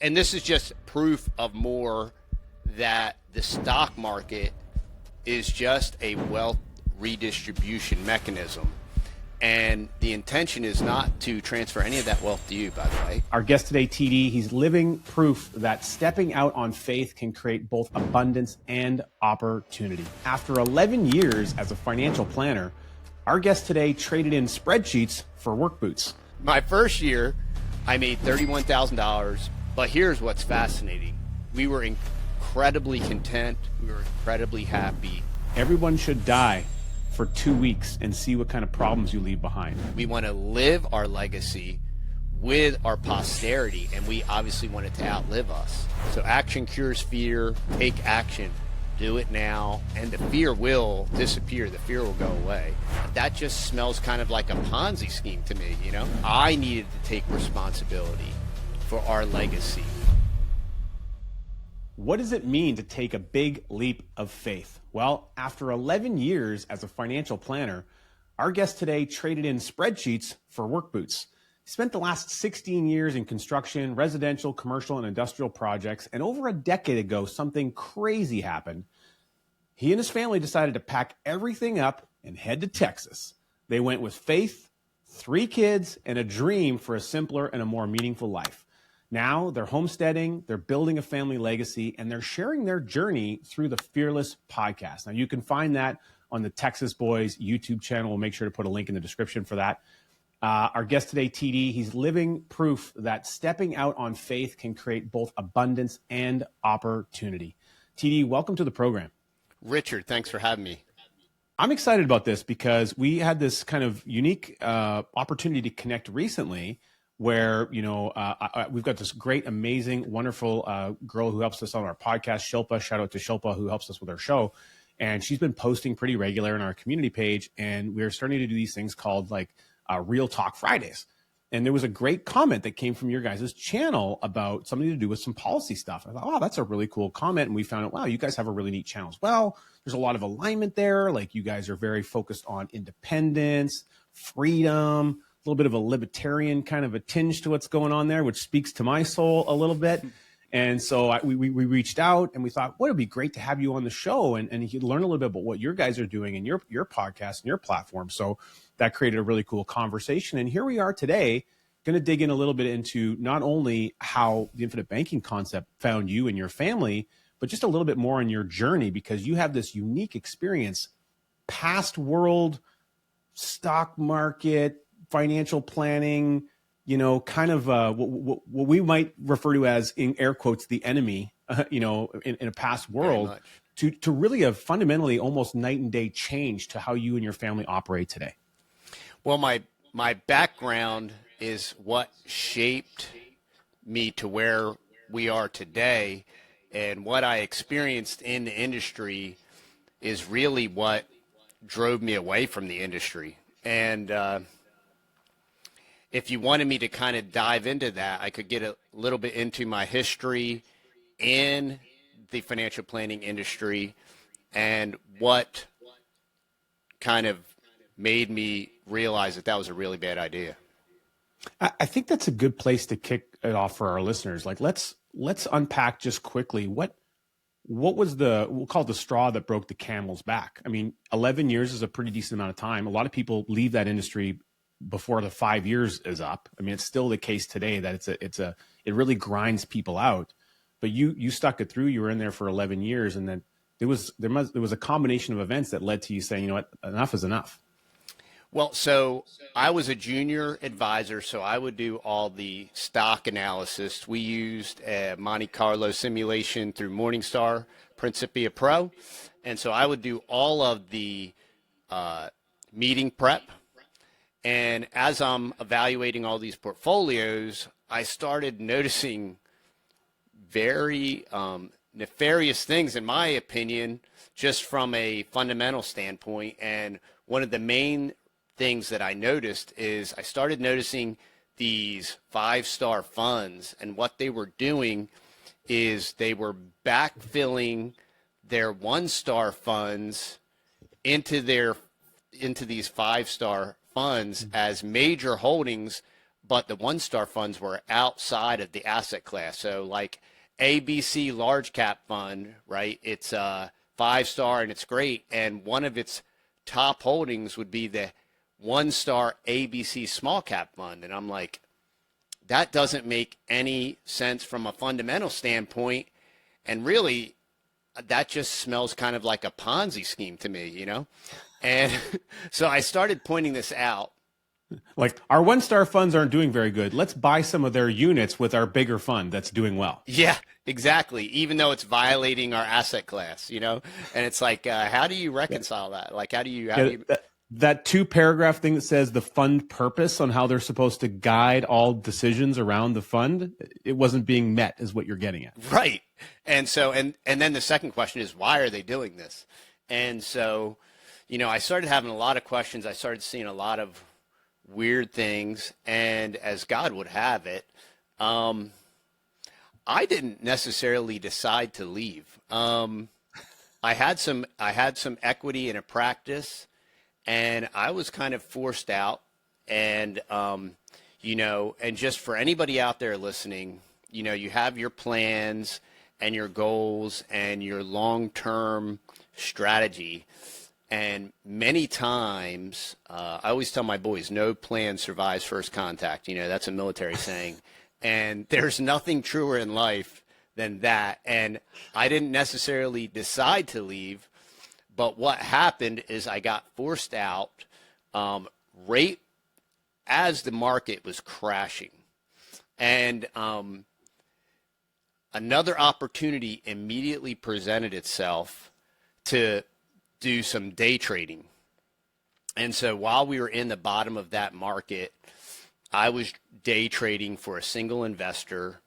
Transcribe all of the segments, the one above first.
And this is just proof of more that the stock market is just a wealth redistribution mechanism. And the intention is not to transfer any of that wealth to you, by the way. Our guest today, TD, he's living proof that stepping out on faith can create both abundance and opportunity. After 11 years as a financial planner, our guest today traded in spreadsheets for work boots. My first year, I made $31,000, but here's what's fascinating. We were incredibly content. We were incredibly happy. Everyone should die for 2 weeks and see what kind of problems you leave behind. We want to live our legacy with our posterity, and we obviously want it to outlive us. So action cures fear. Take action. Do it now, and the fear will disappear. The fear will go away. That just smells kind of like a Ponzi scheme to me, you know? I needed to take responsibility for our legacy. What does it mean to take a big leap of faith? Well, after 11 years as a financial planner, our guest today traded in spreadsheets for work boots. He spent the last 16 years in construction, residential, commercial, and industrial projects, and over a decade ago, something crazy happened. He and his family decided to pack everything up and head to Texas. They went with faith, 3 kids, and a dream for a simpler and a more meaningful life. Now they're homesteading, they're building a family legacy, and they're sharing their journey through the Fearless podcast. Now you can find that on the Texas Boys YouTube channel. We'll make sure to put a link in the description for that. Our guest today, TD, he's living proof that stepping out on faith can create both abundance and opportunity. TD, welcome to the program. Richard, thanks for having me. I'm excited about this because we had this kind of unique opportunity to connect recently where, we've got this great, amazing, wonderful girl who helps us on our podcast, Shilpa. Shout out to Shilpa, who helps us with our show. And she's been posting pretty regular on our community page. And we're starting to do these things called Real Talk Fridays. And there was a great comment that came from your guys' channel about something to do with some policy stuff. I thought, wow, that's a really cool comment. And we found out, wow, you guys have a really neat channel as well. There's a lot of alignment there. Like you guys are very focused on independence, freedom, a little bit of a libertarian kind of a tinge to what's going on there, which speaks to my soul a little bit. And so we reached out and we thought, well, it'd be great to have you on the show and you learn a little bit about what your guys are doing and your podcast and your platform. So that created a really cool conversation. And here we are today, going to dig in a little bit into not only how the infinite banking concept found you and your family, but just a little bit more on your journey, because you have this unique experience, past world, stock market, financial planning, kind of what we might refer to as, in air quotes, the enemy, in a past world, to really a fundamentally almost night and day change to how you and your family operate today. Well, my background is what shaped me to where we are today, and what I experienced in the industry is really what drove me away from the industry. And if you wanted me to kind of dive into that, I could get a little bit into my history in the financial planning industry and what kind of made me realize that was a really bad idea. I think that's a good place to kick it off for our listeners. Like, let's unpack just quickly what was we'll call it the straw that broke the camel's back. I mean, 11 years is a pretty decent amount of time. A lot of people leave that industry before the 5 years is up. I mean, it's still the case today that it really grinds people out. But you stuck it through. You were in there for 11 years, and then there was a combination of events that led to you saying, you know what, enough is enough. Well, so I was a junior advisor, so I would do all the stock analysis. We used a Monte Carlo simulation through Morningstar Principia Pro, and so I would do all of the meeting prep. And as I'm evaluating all these portfolios, I started noticing very nefarious things, in my opinion, just from a fundamental standpoint. And one of the main things that I noticed is I started noticing these 5-star funds, and what they were doing is they were backfilling their 1-star funds into these 5-star funds as major holdings, but the 1-star funds were outside of the asset class. So like ABC large cap fund, right? It's a 5-star and it's great. And one of its top holdings would be the 1-star ABC small cap fund. And I'm like, that doesn't make any sense from a fundamental standpoint. And really, that just smells kind of like a Ponzi scheme to me, you know? And so I started pointing this out. Like, our 1-star funds aren't doing very good. Let's buy some of their units with our bigger fund that's doing well. Yeah, exactly. Even though it's violating our asset class, you know? And it's like, how do you reconcile that? Like, how do you that 2-paragraph thing that says the fund purpose on how they're supposed to guide all decisions around the fund, it wasn't being met, is what you're getting at. Right. And so, and then the second question is, why are they doing this? And so, you know, I started having a lot of questions. I started seeing a lot of weird things. And as God would have it, I didn't necessarily decide to leave. I had some equity in a practice, and I was kind of forced out. And, you know, and just for anybody out there listening, you know, you have your plans and your goals and your long-term strategy. And many times, I always tell my boys, no plan survives first contact. You know, that's a military saying. And there's nothing truer in life than that. And I didn't necessarily decide to leave, but what happened is I got forced out right as the market was crashing. And another opportunity immediately presented itself to do some day trading. And so while we were in the bottom of that market, I was day trading for a single investor.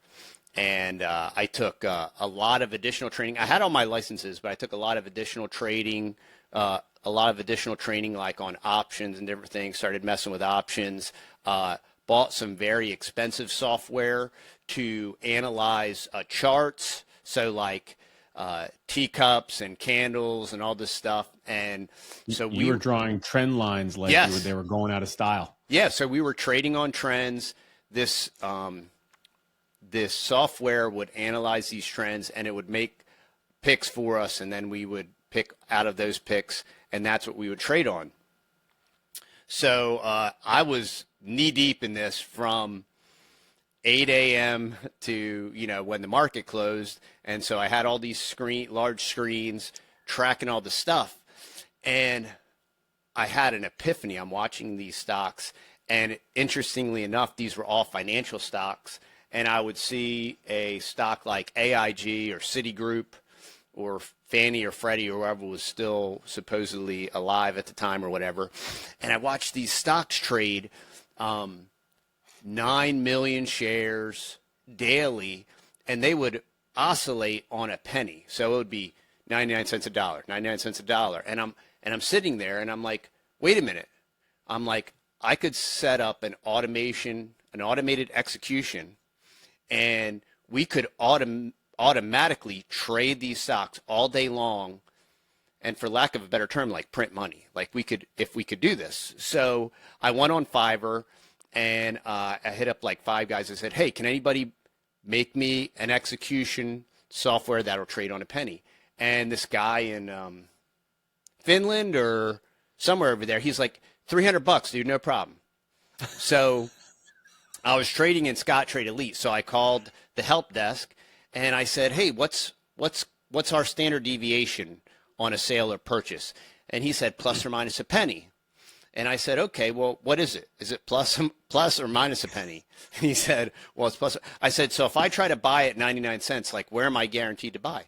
And I took a lot of additional training. I had all my licenses, but I took a lot of additional trading, like on options and different things, started messing with options, bought some very expensive software to analyze charts. So like teacups and candles and all this stuff. And so you were drawing trend lines like yes. They were going out of style. Yeah, so we were trading on trends. This software would analyze these trends, and it would make picks for us, and then we would pick out of those picks, and that's what we would trade on. So I was knee-deep in this from 8 a.m. to, you know, when the market closed, and so I had all these large screens tracking all the stuff, and I had an epiphany. I'm watching these stocks, and interestingly enough, these were all financial stocks. And I would see a stock like AIG or Citigroup or Fannie or Freddie or whoever was still supposedly alive at the time or whatever. And I watched these stocks trade 9 million shares daily, and they would oscillate on a penny. So it would be 99 cents a dollar, 99 cents a dollar. And I'm sitting there and I'm like, wait a minute. I'm like, I could set up an automated execution, and we could automatically trade these stocks all day long, and for lack of a better term, like print money. Like if we could do this. So I went on Fiverr, and I hit up like 5 guys. I said, hey, can anybody make me an execution software that'll trade on a penny? And this guy in Finland or somewhere over there, he's like, $300, dude, no problem. So I was trading in Scott Trade Elite, so I called the help desk and I said, "Hey, what's our standard deviation on a sale or purchase?" And he said, plus or minus a penny. And I said, "Okay, well, what is it? Is it plus or minus a penny?" And he said, "Well, it's plus." I said, "So if I try to buy at 99 cents, like where am I guaranteed to buy?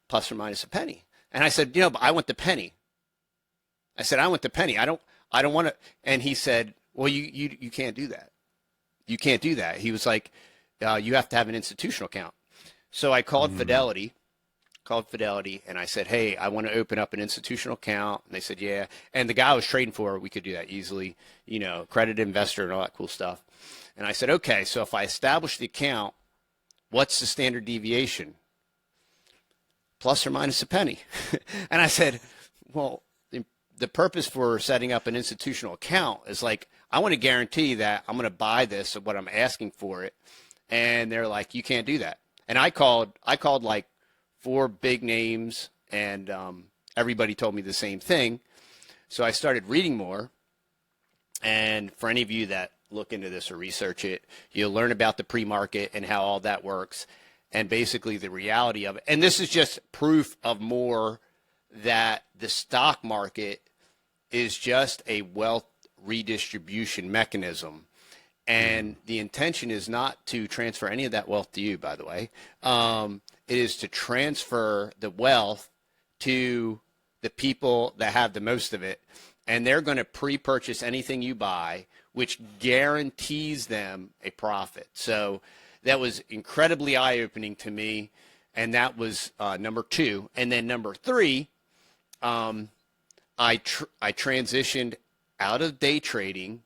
Plus or minus a penny?" And I said, "But I want the penny." I said, "I want the penny. I don't want to." And he said, "Well, you can't do that. You can't do that." He was like, "You have to have an institutional account." So I called Fidelity, and I said, "Hey, I want to open up an institutional account." And they said, "Yeah." And the guy I was trading for, we could do that easily, accredited investor and all that cool stuff. And I said, "Okay, so if I establish the account, what's the standard deviation? Plus or minus a penny?" And I said, "Well, the purpose for setting up an institutional account is like, I want to guarantee that I'm going to buy this at what I'm asking for it. And they're like, you can't do that. And I called like 4 big names, and everybody told me the same thing. So I started reading more. And for any of you that look into this or research it, you'll learn about the pre-market and how all that works, and basically the reality of it. And this is just proof of more that the stock market is just a wealth redistribution mechanism. And the intention is not to transfer any of that wealth to you, by the way. It is to transfer the wealth to the people that have the most of it. And they're going to pre-purchase anything you buy, which guarantees them a profit. So that was incredibly eye-opening to me. And that was number 2. And then number 3, I transitioned out of day trading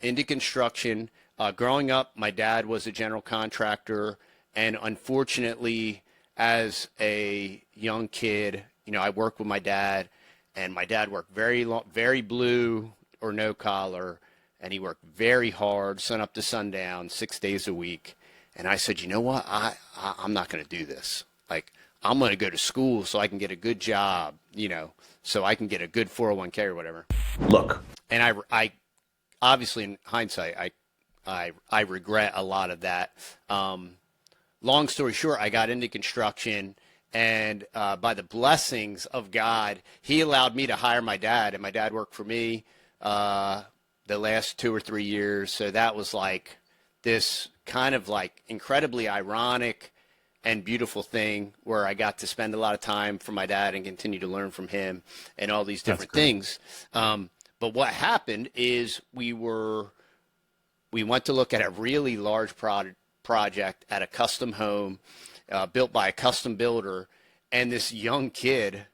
into construction. Growing up, my dad was a general contractor, and unfortunately, as a young kid, I worked with my dad, and my dad worked very blue or no collar, and he worked very hard, sun up to sundown, 6 days a week. And I said, you know what? I'm not going to do this. Like, I'm going to go to school so I can get a good job, so I can get a good 401k or whatever. Look. And I obviously, in hindsight, I regret a lot of that. Long story short, I got into construction, and by the blessings of God, he allowed me to hire my dad, and my dad worked for me the last 2 or 3 years. So that was like this kind of like incredibly ironic and beautiful thing where I got to spend a lot of time for my dad and continue to learn from him and all these different things. But what happened is we went to look at a really large project at a custom home built by a custom builder. And this young kid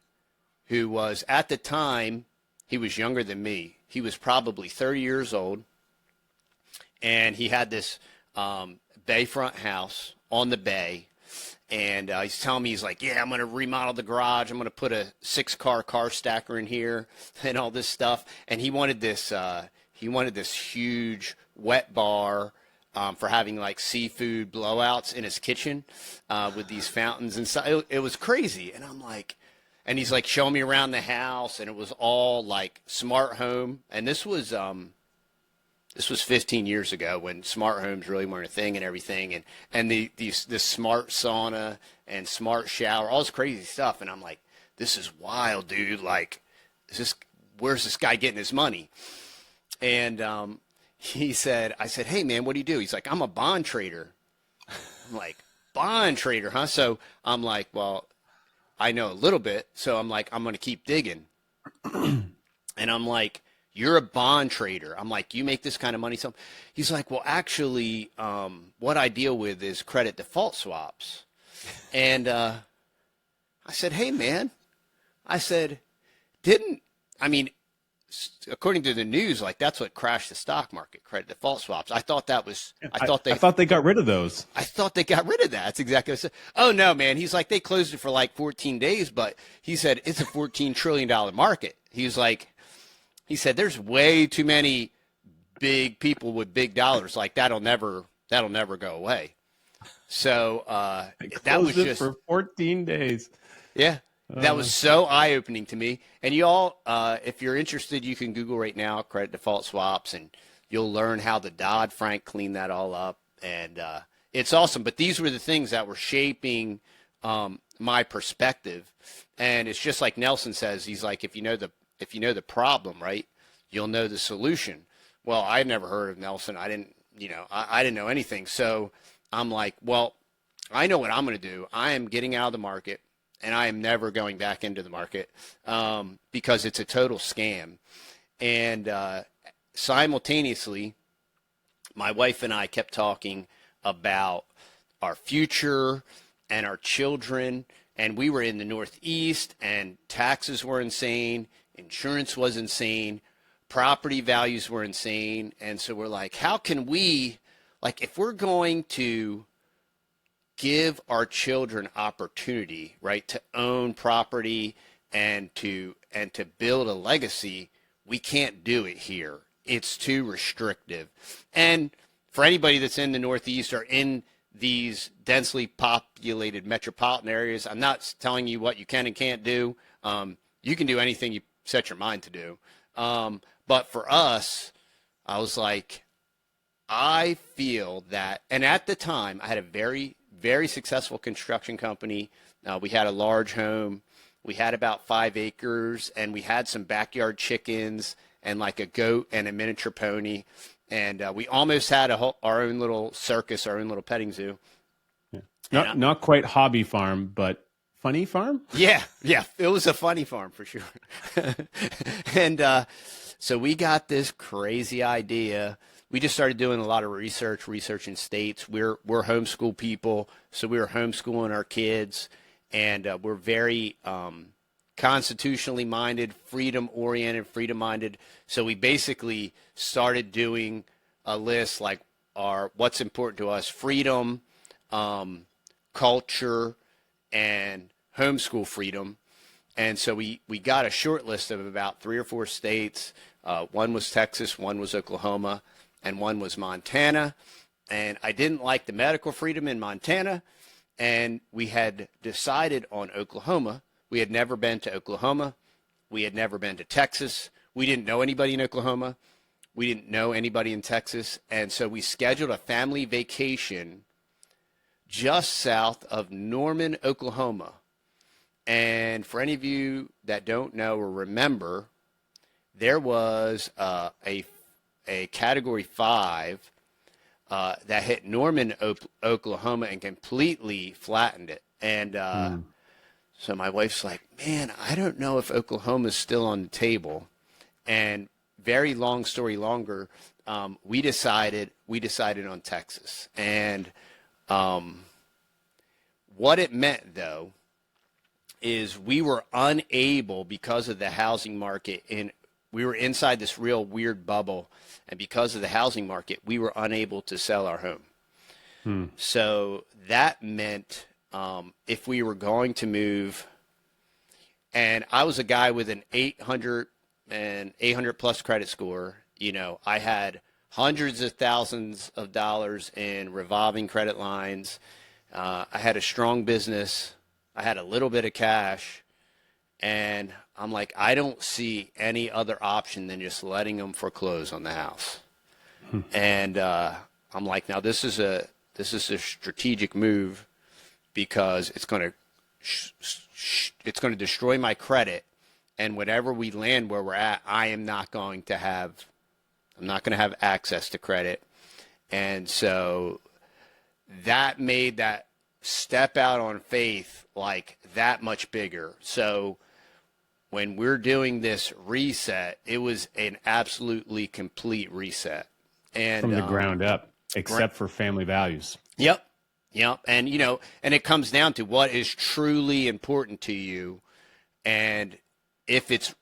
who was, at the time, he was younger than me. He was probably 30 years old. And he had this bayfront house on the bay. And he's telling me, he's like, yeah, I'm going to remodel the garage. I'm going to put a 6-car stacker in here and all this stuff. And he wanted this huge wet bar for having like seafood blowouts in his kitchen with these fountains and stuff. It was crazy. And I'm like, and he's like showing me around the house, and it was all like smart home. And this was 15 years ago when smart homes really weren't a thing and everything. And this smart sauna and smart shower, all this crazy stuff. And I'm like, this is wild, dude. Like, where's this guy getting his money? And I said, hey man, what do you do? He's like, I'm a bond trader. I'm like, bond trader, huh? So I'm like, well, I know a little bit. So I'm like, I'm going to keep digging. And I'm like, you're a bond trader. I'm like, you make this kind of money. So he's like, well, actually, what I deal with is credit default swaps. And I said, hey, man, according to the news, like that's what crashed the stock market, credit default swaps. I thought they got rid of those. I thought they got rid of that. That's exactly what I said. Oh, no, man. He's like, they closed it for like 14 days, but he said it's a $14 trillion market. He said, there's way too many big people with big dollars. Like that'll never go away. So that was just for 14 days. Yeah, that was so eye-opening to me. And you all, if you're interested, you can Google right now credit default swaps, and you'll learn how the Dodd-Frank cleaned that all up. And it's awesome. But these were the things that were shaping my perspective. And it's just like Nelson says. He's like, if you know the problem, right, you'll know the solution. Well, I'd never heard of Nelson. I didn't know anything. So I'm like, well, I know what I'm going to do. I am getting out of the market, and I am never going back into the market because it's a total scam. And simultaneously, my wife and I kept talking about our future and our children. And we were in the Northeast, and taxes were insane. Insurance was insane. Property values were insane. And so we're like, how can we, like, if we're going to give our children opportunity, right, to own property and to build a legacy, we can't do it here it's too restrictive. And for anybody that's in the Northeast or in these densely populated metropolitan areas, I'm not telling you what you can and can't do. You can do anything you set your mind to do. But for us, I was like, I feel that, and at the time, I had a very, very successful construction company. We had a large home. We had about 5 acres, and we had some backyard chickens and like a goat and a miniature pony. And we almost had our own little circus, our own little petting zoo. Yeah. Not quite hobby farm, but funny farm? Yeah, it was a funny farm for sure. And so we got this crazy idea. We just started doing a lot of research in states. We're homeschool people, so we were homeschooling our kids, and we're very constitutionally minded, freedom-oriented, freedom-minded. So we basically started doing a list like what's important to us: freedom, culture, and homeschool freedom. And so we got a short list of about 3 or 4 states. One was Texas, one was Oklahoma, and one was Montana. And I didn't like the medical freedom in Montana, and we had decided on Oklahoma. We had never been to Oklahoma. We had never been to Texas. We didn't know anybody in Oklahoma. We didn't know anybody in Texas. And so we scheduled a family vacation just south of Norman, Oklahoma. And for any of you that don't know or remember, there was a Category 5 that hit Norman, Oklahoma, and completely flattened it. And so my wife's like, man, I don't know if Oklahoma's still on the table. And very long story longer, we decided on Texas. And what it meant, though, is we were unable, because of the housing market, we were inside this real weird bubble, and because of the housing market, we were unable to sell our home. So that meant if we were going to move, and I was a guy with an 800 plus credit score, I had hundreds of thousands of dollars in revolving credit lines. I had a strong business. I had a little bit of cash, and I'm like, I don't see any other option than just letting them foreclose on the house. And I'm like, now this is a strategic move, because it's going to destroy my credit, and whenever we land where we're at, I'm not going to have access to credit. And so that made that step out on faith like that much bigger. So when we're doing this reset, it was an absolutely complete reset. And from the ground up, except for family values. Yep. And, and it comes down to what is truly important to you. And if it's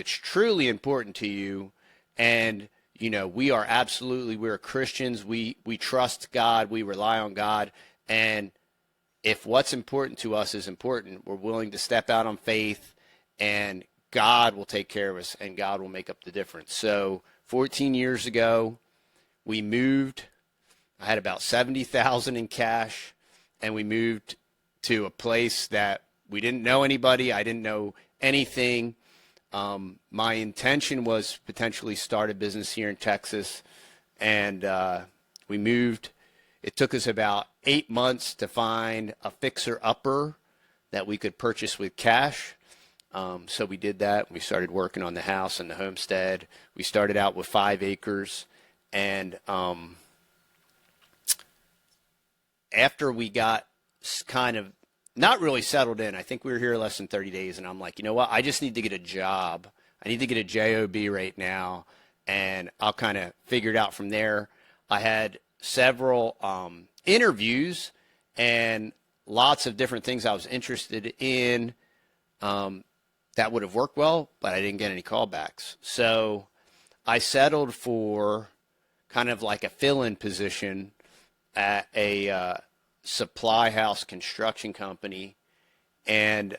truly important to you, and, we're Christians, we trust God, we rely on God. And if what's important to us is important, we're willing to step out on faith, and God will take care of us, and God will make up the difference. So 14 years ago, we moved. I had about $70,000 in cash, and we moved to a place that we didn't know anybody. I didn't know anything. My intention was potentially start a business here in Texas, and we moved. It took us about 8 months to find a fixer-upper that we could purchase with cash. So we did that. We started working on the house and the homestead. We started out with 5 acres, and after we got kind of not really settled in, I think we were here less than 30 days, and I'm like, you know what? I just need to get a job. I need to get a job right now, and I'll kind of figure it out from there. I had several interviews and lots of different things I was interested in that would have worked well, but I didn't get any callbacks. So I settled for kind of like a fill-in position at a supply house construction company. And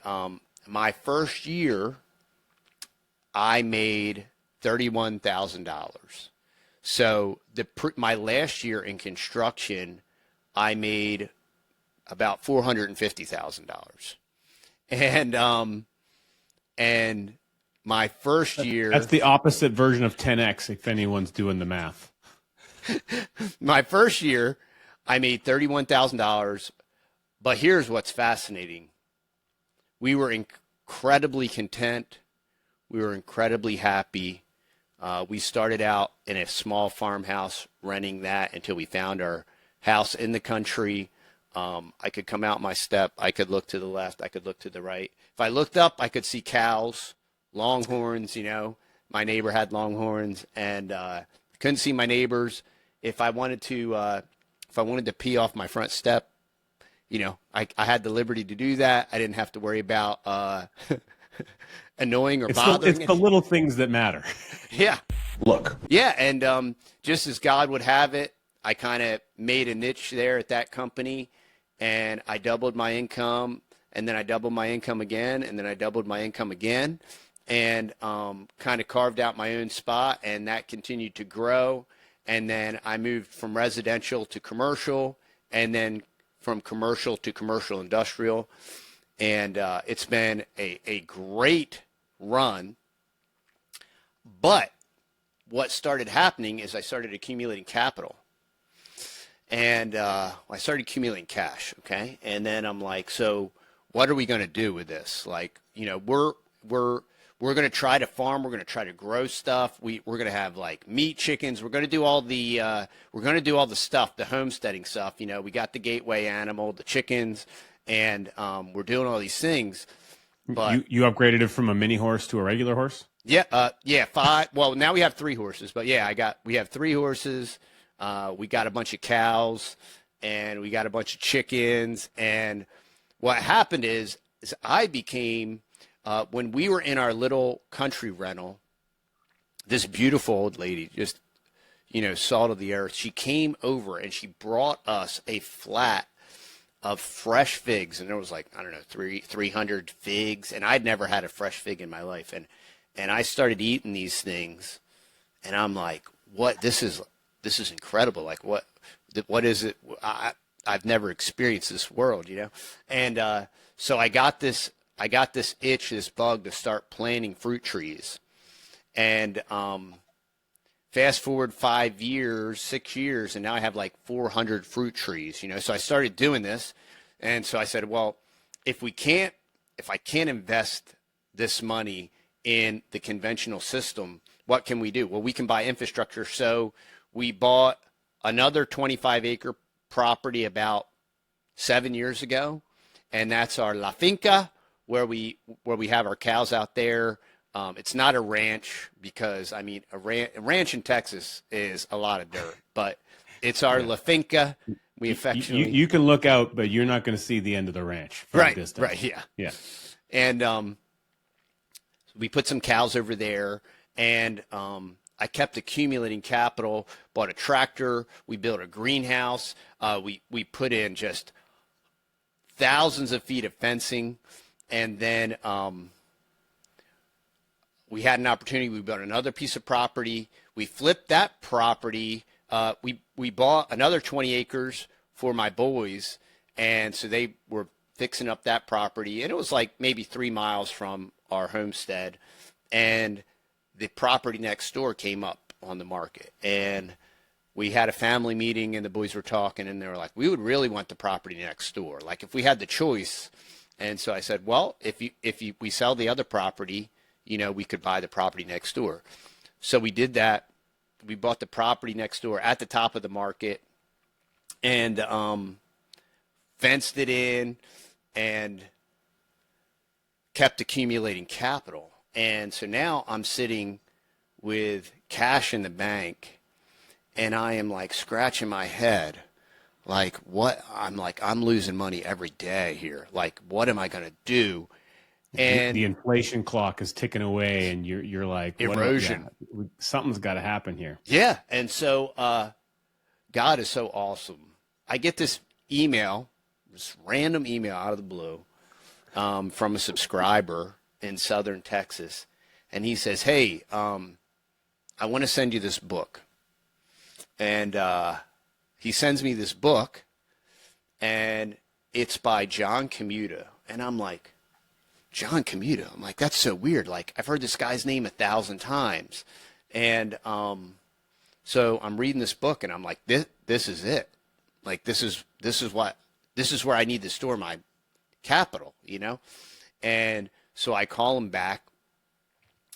my first year, I made $31,000. So my last year in construction, I made about $450,000. And my first year, That's the opposite version of 10x if anyone's doing the math. my first year, I made $31,000. But here's what's fascinating. We were incredibly content. We were incredibly happy. We started out in a small farmhouse, renting that until we found our house in the country. I could come out my step. I could look to the left. I could look to the right. If I looked up, I could see cows, longhorns. My neighbor had longhorns, and couldn't see my neighbors. If I wanted to pee off my front step, I had the liberty to do that. I didn't have to worry about annoying or bothering. It's the little things that matter. Yeah. Look. Yeah, and just as God would have it, I kind of made a niche there at that company, and I doubled my income, and then I doubled my income again, and then I doubled my income again, and kind of carved out my own spot, and that continued to grow. And then I moved from residential to commercial, and then from commercial to commercial industrial. And it's been a great run. But what started happening is I started accumulating capital. And I started accumulating cash, okay? And then I'm like, so what are we going to do with this? Like, we're going to try to farm. We're going to try to grow stuff. We're going to have like meat, chickens. We're going to do all the stuff, the homesteading stuff. We got the gateway animal, the chickens, and we're doing all these things. But you upgraded it from a mini horse to a regular horse? Yeah, 5. Well, now we have 3 horses, but yeah, we have 3 horses. We got a bunch of cows, and we got a bunch of chickens. And what happened is I became, when we were in our little country rental, this beautiful old lady, just, salt of the earth, she came over and she brought us a flat of fresh figs. And there was like, I don't know, 300 figs. And I'd never had a fresh fig in my life. And I started eating these things, and I'm like, what? This is incredible. Like, what is it? I've never experienced this world, And so I got this itch, this bug to start planting fruit trees. And fast forward 5 years, 6 years, and now I have like 400 fruit trees, So I started doing this, and so I said, well, if I can't invest this money in the conventional system, what can we do? Well, we can buy infrastructure. So we bought another 25-acre property about 7 years ago, and that's our La Finca, where we have our cows out there. It's not a ranch because, a ranch in Texas is a lot of dirt, but it's our La Finca. We affectionately you can look out, but you're not going to see the end of the ranch from a distance. Right, yeah. Yeah. And we put some cows over there, and I kept accumulating capital, bought a tractor, we built a greenhouse, we put in just thousands of feet of fencing, and then we had an opportunity. We bought another piece of property. We flipped that property. We bought another 20 acres for my boys, and so they were fixing up that property, and it was like maybe 3 miles from our homestead, and the property next door came up on the market, and we had a family meeting, and the boys were talking, and they were like, we would really want the property next door, like if we had the choice. And so I said, well, if we sell the other property, we could buy the property next door. So we did that. We bought the property next door at the top of the market, and fenced it in and kept accumulating capital. And so now I'm sitting with cash in the bank, and I am like scratching my head. Like, what? I'm losing money every day here. Like, what am I going to do? And the inflation clock is ticking away, and you're like, erosion. Something's got to happen here. Yeah. And so God is so awesome. I get this email, this random email out of the blue from a subscriber in Southern Texas. And he says, hey, I want to send you this book. And he sends me this book, and it's by John Commuta. And I'm like, John Commuta? I'm like, that's so weird. Like, I've heard this guy's name 1,000 times. And so I'm reading this book, and I'm like, this is it. Like, this is where I need to store my capital, you know? And so I call him back,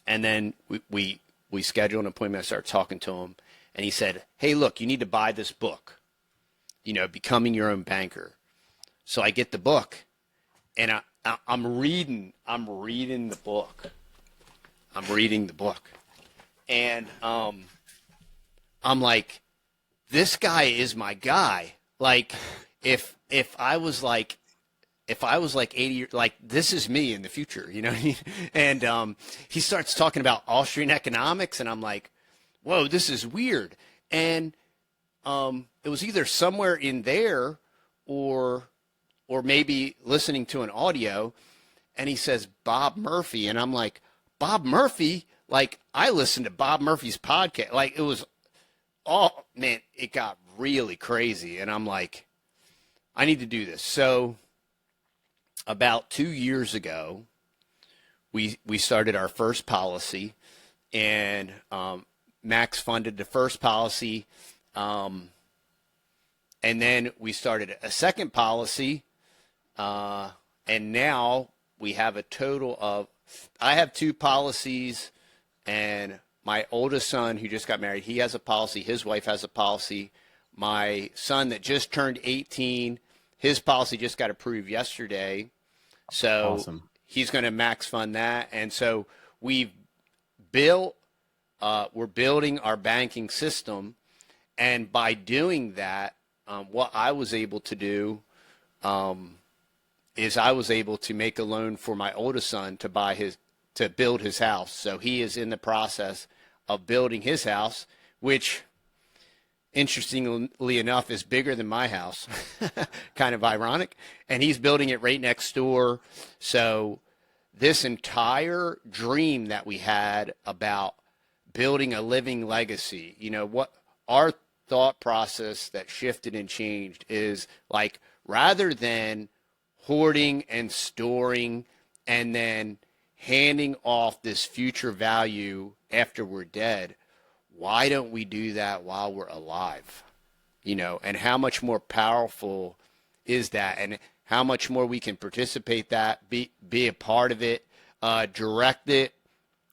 and then we schedule an appointment. I start talking to him, and he said, hey, look, you need to buy this book, you know, Becoming Your Own Banker. So I get the book, and I'm reading the book. And I'm like, this guy is my guy. Like, if I was like 80, like, this is me in the future, you know what I mean? And he starts talking about Austrian economics, and I'm like, whoa, this is weird. And it was either somewhere in there or maybe listening to an audio, and he says Bob Murphy, and I'm like, Bob Murphy? Like, I listened to Bob Murphy's podcast. Like, it was all, man, it got really crazy, and I'm like, I need to do this. So about 2 years ago, we started our first policy, and Max funded the first policy, and then we started a second policy, and now we have a total of, I have 2 policies, and my oldest son, who just got married, he has a policy. His wife has a policy. My son that just turned 18, his policy just got approved yesterday. So Awesome. He's going to max fund that. And so we're building our banking system. And by doing that, what I was able to do is I was able to make a loan for my oldest son to build his house. So he is in the process of building his house, which, interestingly enough, is bigger than my house. Kind of ironic. And he's building it right next door. So this entire dream that we had about building a living legacy, you know, what our thought process that shifted and changed is, like, rather than hoarding and storing and then handing off this future value after we're dead, why don't we do that while we're alive? You know, and how much more powerful is that, and how much more we can participate that, be a part of it, direct it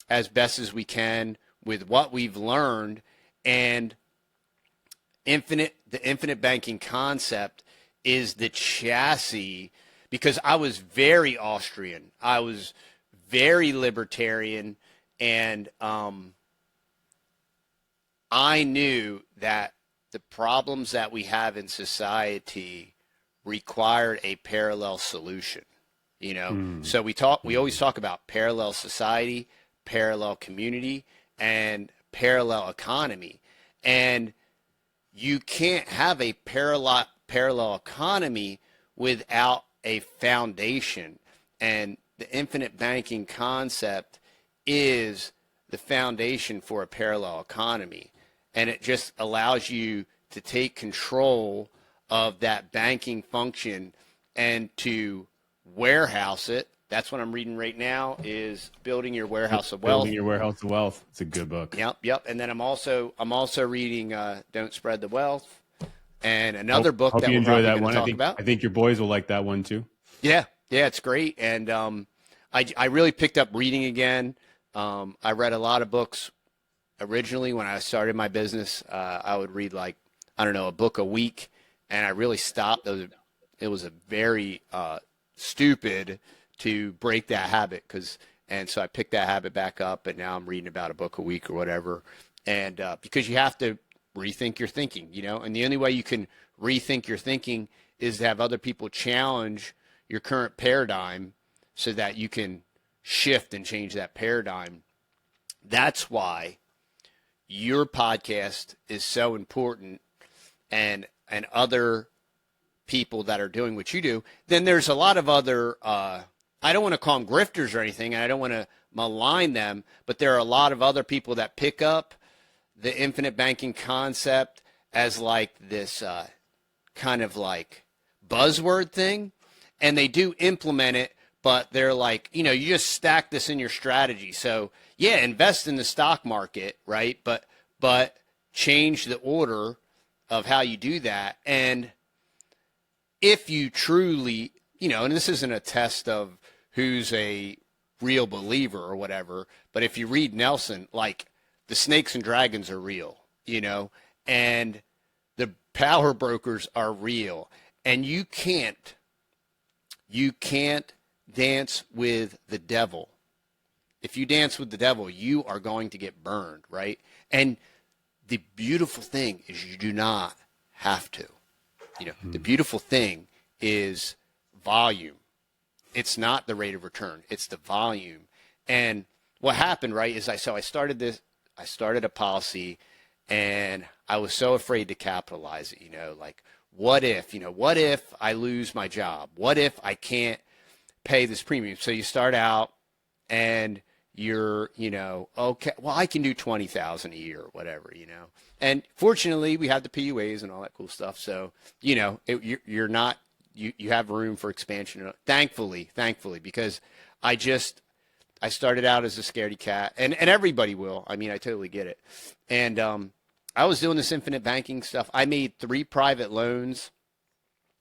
as best as we can with what we've learned. And the infinite banking concept is the chassis, because I was very Austrian. I was very libertarian, and I knew that the problems that we have in society required a parallel solution, you know? So we always talk about parallel society, parallel community, and parallel economy. And you can't have a parallel economy without a foundation. And the infinite banking concept is the foundation for a parallel economy. And it just allows you to take control of that banking function and to warehouse it. That's what I'm reading right now, is Building Your Warehouse of Wealth. Building Your Warehouse of Wealth. It's a good book. Yep. And then I'm also reading Don't Spread the Wealth, and another book that you we're enjoy probably that one. talk about. I think your boys will like that one too. Yeah, it's great. And I really picked up reading again. I read a lot of books originally when I started my business. I would read, like, I don't know, a book a week, and I really stopped. It was a very stupid to break that habit, and so I picked that habit back up, and now I'm reading about a book a week or whatever. And because you have to rethink your thinking, you know, and the only way you can rethink your thinking is to have other people challenge your current paradigm so that you can shift and change that paradigm. That's why your podcast is so important, and other people that are doing what you do. Then there's a lot of other, I don't want to call them grifters or anything, and I don't want to malign them, but there are a lot of other people that pick up the infinite banking concept as like this kind of like buzzword thing, and they do implement it, but they're like, you know, you just stack this in your strategy. So yeah, invest in the stock market, right? But change the order of how you do that. And if you truly, you know, and this isn't a test of who's a real believer or whatever, but if you read Nelson, like the snakes and dragons are real, you know, and the power brokers are real, and you can't dance with the devil. If you dance with the devil, you are going to get burned, right? And the beautiful thing is you do not have to. You know, the beautiful thing is volume. It's not the rate of return. It's the volume. And what happened, right, is I started a policy, and I was so afraid to capitalize it, you know, like what if I lose my job? What if I can't pay this premium? So you start out and you're, you know, okay, well, I can do 20,000 a year or whatever, you know. And fortunately, we have the PUAs and all that cool stuff. So, you know, you're not, you have room for expansion. Thankfully, because I started out as a scaredy cat, and everybody will. I mean, I totally get it. And I was doing this infinite banking stuff. I made 3 private loans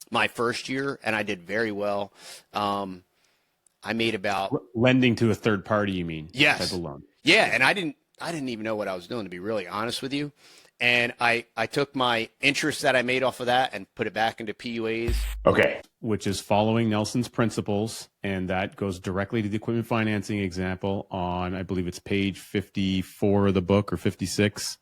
my first year, and I did very well. I made about lending to a third party, you mean? Yes. Type of loan. Yeah, and I didn't even know what I was doing, to be really honest with you. And I took my interest that I made off of that and put it back into PUAs. Okay. Which is following Nelson's principles, and that goes directly to the equipment financing example on, I believe it's page 54 of the book, or 56.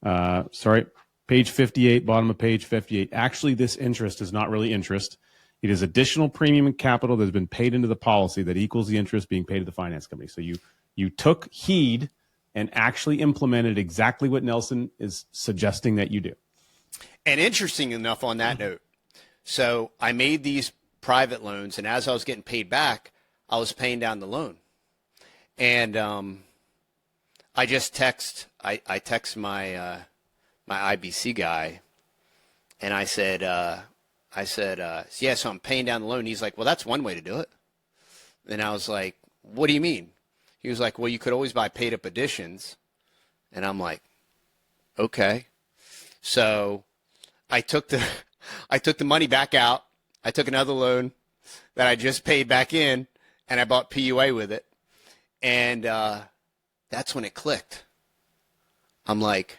Page 58, bottom of page 58. Actually, this interest is not really interest. It is additional premium and capital that has been paid into the policy that equals the interest being paid to the finance company. So you took heed and actually implemented exactly what Nelson is suggesting that you do. And interesting enough on that note, so I made these private loans, and as I was getting paid back, I was paying down the loan. And I just text my my IBC guy, and I said, yeah, so I'm paying down the loan. He's like, well, that's one way to do it. And I was like, what do you mean? He was like, well, you could always buy paid up additions. And I'm like, okay. So I took the money back out. I took another loan that I just paid back in, and I bought PUA with it. And that's when it clicked. I'm like,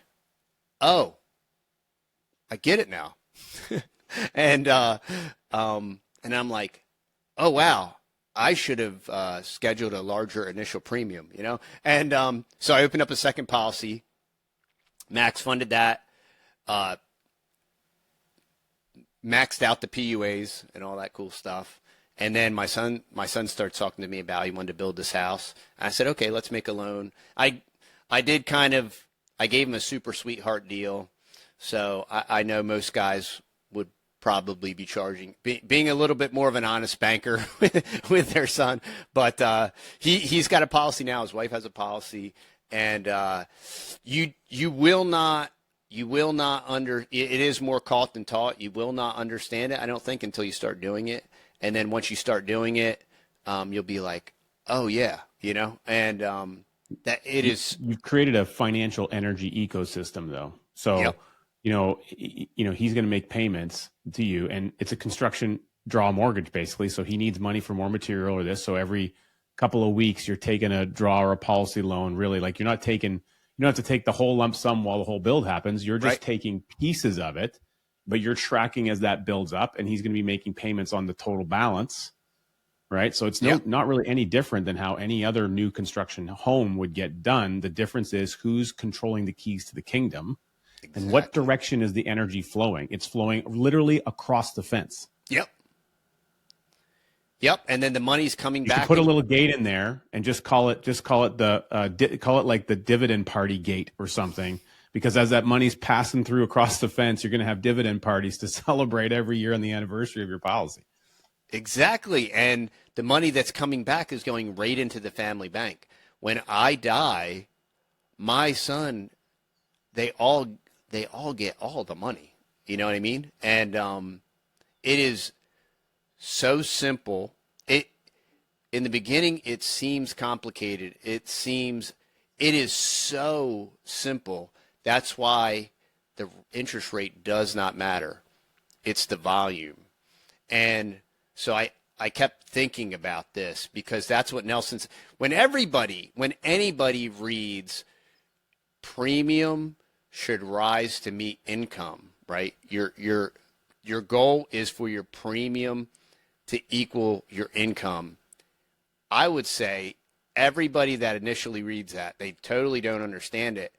oh, I get it now. And I'm like, oh, wow, I should have scheduled a larger initial premium, you know? And so I opened up a second policy. Max funded that, maxed out the PUAs and all that cool stuff. And then my son started talking to me about he wanted to build this house. And I said, okay, let's make a loan. I gave him a super sweetheart deal. So I know most guys would probably be charging, being a little bit more of an honest banker with their son. But he's got a policy now. His wife has a policy. And you will not it is more caught than taught. You will not understand it, I don't think, until you start doing it. And then once you start doing it, you'll be like, oh yeah, you know, and that it is. You've created a financial energy ecosystem though. So, yep. you know, he's going to make payments to you, and it's a construction draw mortgage basically. So he needs money for more material or this. So every couple of weeks you're taking a draw or a policy loan, really. Like you don't have to take the whole lump sum while the whole build happens. You're just taking pieces of it, but you're tracking as that builds up, and he's going to be making payments on the total balance, right? So it's not really any different than how any other new construction home would get done. The difference is who's controlling the keys to the kingdom. Exactly. And what direction is the energy flowing? It's flowing literally across the fence. Yep. And then the money's coming back. Put a little gate in there and just call it like the dividend party gate or something, because as that money's passing through across the fence, you're going to have dividend parties to celebrate every year on the anniversary of your policy. Exactly. And the money that's coming back is going right into the family bank. When I die, my son they all get all the money. You know what I mean? And it is so simple. It in the beginning it seems complicated. It is so simple. That's why the interest rate does not matter. It's the volume. And so I kept thinking about this because that's what Nelson's when anybody reads premium should rise to meet income, right? Your goal is for your premium to equal your income. I would say everybody that initially reads that, they totally don't understand it.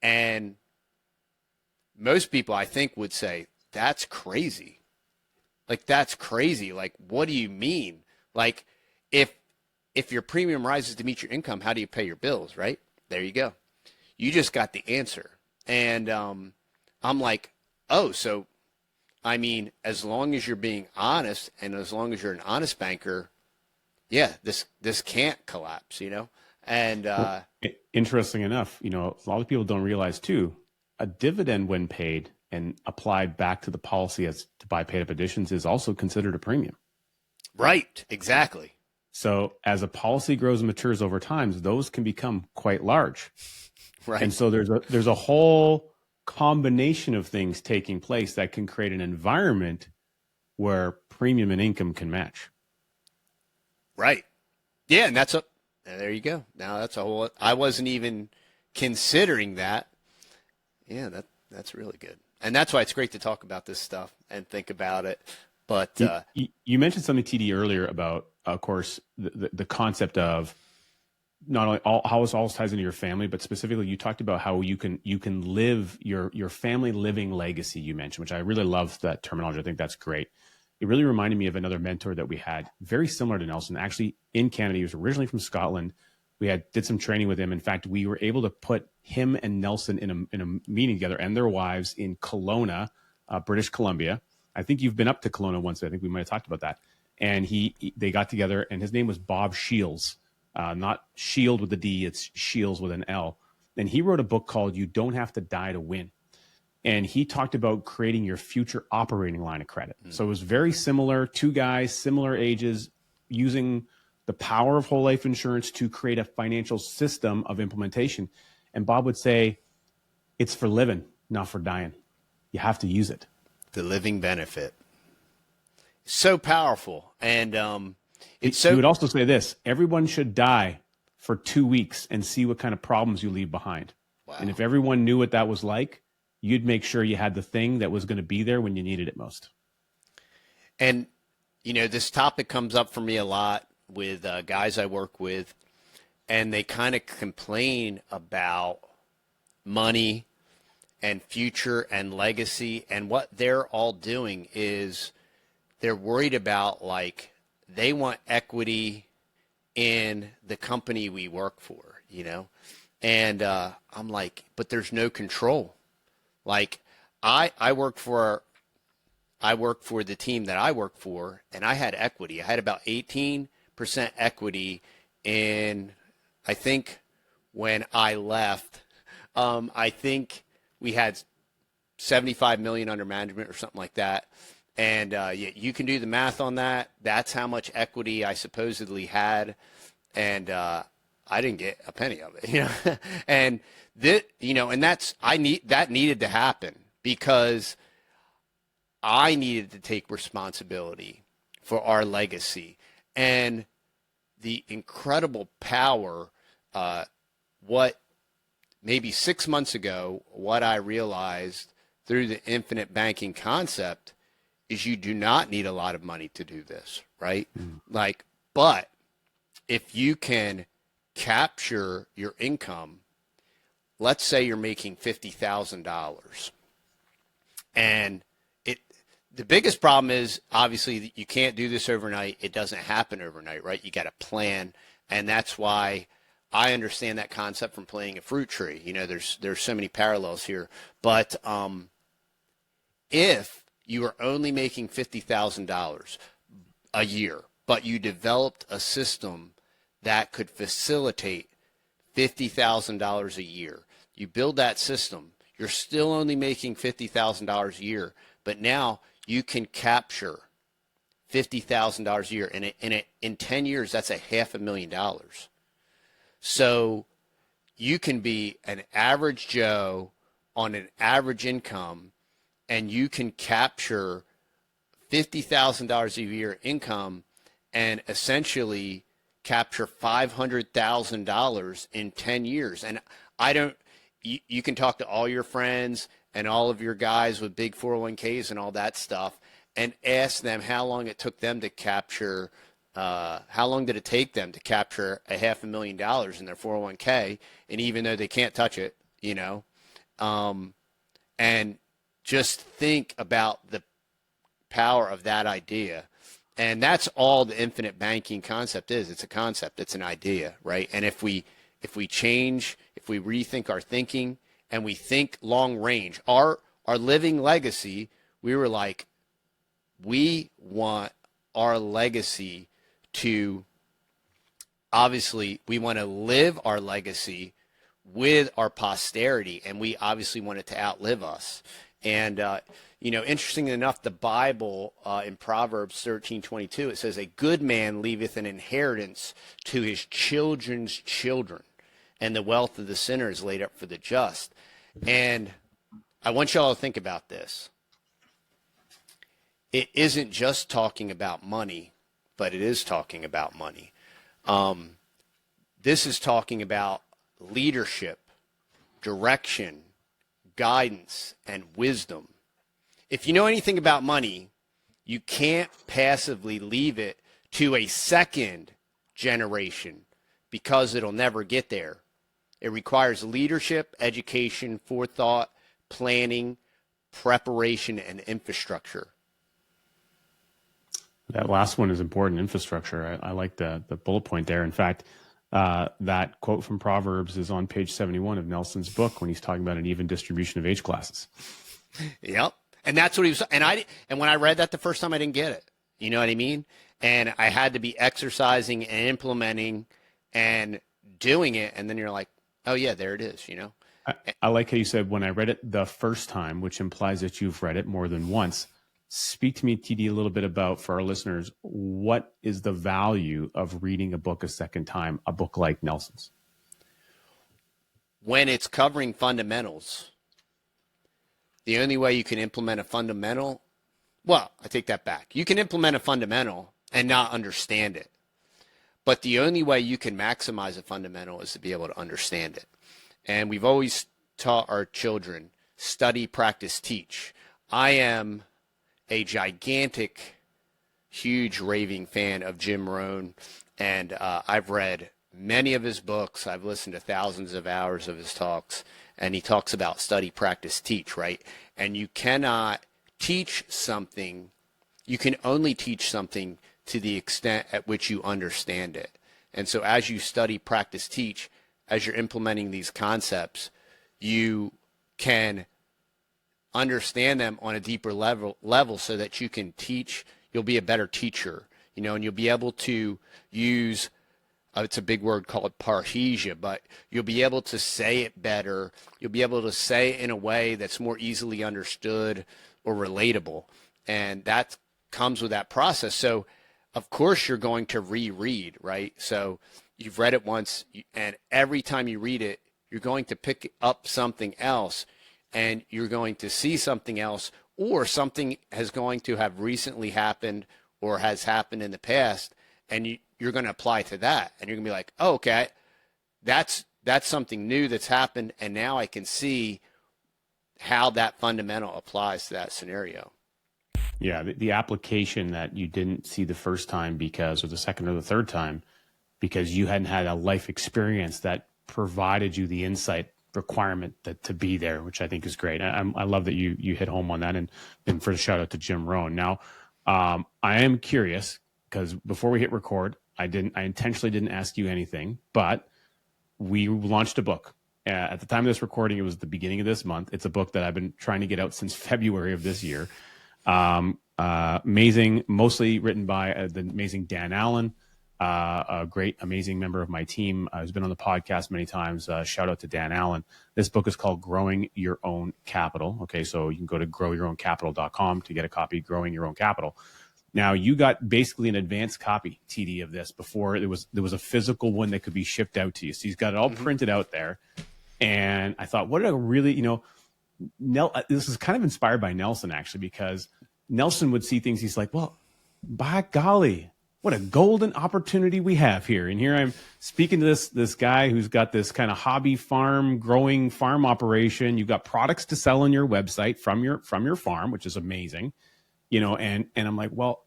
And most people, I think, would say, that's crazy. Like, that's crazy. Like, what do you mean? Like, if your premium rises to meet your income, how do you pay your bills, right? There you go. You just got the answer. And I'm like, oh, so, I mean, as long as you're being honest and as long as you're an honest banker, yeah, this can't collapse, you know? And interesting enough, a lot of people don't realize too, a dividend when paid and applied back to the policy as to buy paid up additions is also considered a premium. Right, exactly. So as a policy grows and matures over time, those can become quite large. Right. And so there's a whole combination of things taking place that can create an environment where premium and income can match. Right. Yeah, and there you go. Now that's a whole, I wasn't even considering that. Yeah, that's really good. And that's why it's great to talk about this stuff and think about it. But you mentioned something, TD, earlier about, of course, the concept of not only how it all ties into your family, but specifically you talked about how you can live your family living legacy. You mentioned, which I really love that terminology. I think that's great. It really reminded me of another mentor that we had, very similar to Nelson, actually in Canada. He was originally from Scotland. We did some training with him. In fact, we were able to put him and Nelson in a meeting together and their wives in Kelowna, British Columbia. I think you've been up to Kelowna once. I think we might have talked about that. And they got together, and his name was Bob Shields, not Shield with a D, it's Shields with an L. And he wrote a book called You Don't Have to Die to Win. And he talked about creating your future operating line of credit. So it was very similar, two guys, similar ages, using the power of whole life insurance to create a financial system of implementation. And Bob would say, it's for living, not for dying. You have to use it. The living benefit. So powerful. And He would also say this, everyone should die for 2 weeks and see what kind of problems you leave behind. Wow. And if everyone knew what that was like, you'd make sure you had the thing that was going to be there when you needed it most. And, this topic comes up for me a lot with guys I work with, and they kind of complain about money and future and legacy. And what they're all doing is they're worried about, like, they want equity in the company we work for, And I'm like, but there's no control. Like, I work for the team that I work for, and I had equity. I had about 18% equity in, I think, when I left. I think we had 75 million under management or something like that. And you can do the math on that. That's how much equity I supposedly had, and I didn't get a penny of it. And that needed to happen because I needed to take responsibility for our legacy and the incredible power. What maybe 6 months ago, what I realized through the infinite banking concept is you do not need a lot of money to do this, right? But if you can capture your income, let's say you're making $50,000, and the biggest problem is obviously that you can't do this overnight. It doesn't happen overnight, right? You got to plan, and that's why I understand that concept from planting a fruit tree. There's so many parallels here, but if you are only making $50,000 a year, but you developed a system that could facilitate $50,000 a year. You build that system, you're still only making $50,000 a year. But now you can capture $50,000 a year. In 10 years, that's $500,000. So you can be an average Joe on an average income, and you can capture $50,000 a year income and essentially capture $500,000 in 10 years. And you can talk to all your friends and all of your guys with big 401ks and all that stuff and ask them how long it took them to capture, how long did it take them to capture $500,000 in their 401k? And even though they can't touch it, and just think about the power of that idea. And that's all the infinite banking concept is. It's a concept. It's an idea, right? And if we change, if we rethink our thinking and we think long range, our living legacy, we were like, we want our legacy to, obviously, we want to live our legacy with our posterity, and we obviously want it to outlive us. And, interestingly enough, the Bible in Proverbs 13:22, it says, a good man leaveth an inheritance to his children's children, and the wealth of the sinner is laid up for the just. And I want y'all to think about this. It isn't just talking about money, but it is talking about money. This is talking about leadership, direction, guidance, and wisdom. If you know anything about money, you can't passively leave it to a second generation because it'll never get there. It requires leadership, education, forethought, planning, preparation, and infrastructure. That last one is important, infrastructure. I like the bullet point there. In fact, that quote from Proverbs is on page 71 of Nelson's book when he's talking about an even distribution of age classes. Yep. And that's what he was. And when I read that the first time, I didn't get it. You know what I mean? And I had to be exercising and implementing and doing it. And then you're like, oh yeah, there it is. I like how you said, when I read it the first time, which implies that you've read it more than once. Speak to me, TD, a little bit about, for our listeners, what is the value of reading a book a second time, a book like Nelson's? When it's covering fundamentals, the only way you can implement a fundamental, well, I take that back. You can implement a fundamental and not understand it. But the only way you can maximize a fundamental is to be able to understand it. And we've always taught our children, study, practice, teach. I am a gigantic, huge raving fan of Jim Rohn, and I've read many of his books. I've listened to thousands of hours of his talks, and he talks about study, practice, teach, right? And you cannot teach something, you can only teach something to the extent at which you understand it. And so as you study, practice, teach, as you're implementing these concepts, you can understand them on a deeper level so that you can teach. You'll be a better teacher, and you'll be able to use, it's a big word called parrhesia, but you'll be able to say it better. You'll be able to say it in a way that's more easily understood or relatable. And that comes with that process. So of course you're going to reread, right? So you've read it once, and every time you read it, you're going to pick up something else, and you're going to see something else, or something is going to have recently happened or has happened in the past, and you're going to apply to that. And you're going to be like, oh, okay, that's something new that's happened, and now I can see how that fundamental applies to that scenario. Yeah, the application that you didn't see the first time or the second or the third time, because you hadn't had a life experience that provided you the insight requirement to be there, which I think is great. I love that you hit home on that, and for the shout out to Jim Rohn. Now, I am curious, because before we hit record, I intentionally didn't ask you anything, but we launched a book. At the time of this recording, it was the beginning of this month. It's a book that I've been trying to get out since February of this year. Amazing, mostly written by the amazing Dan Allen. a great, amazing member of my team who's been on the podcast many times. Shout out to Dan Allen. This book is called Growing Your Own Capital. Okay, so you can go to growyourowncapital.com to get a copy, Growing Your Own Capital. Now, you got basically an advanced copy, TD, of this before there was a physical one that could be shipped out to you. So he's got it all printed out there. And I thought, what a really, this is kind of inspired by Nelson, actually, because Nelson would see things. He's like, well, by golly, what a golden opportunity we have here. And here I'm speaking to this guy who's got this kind of hobby farm, growing farm operation. You've got products to sell on your website from your farm, which is amazing. And I'm like, well,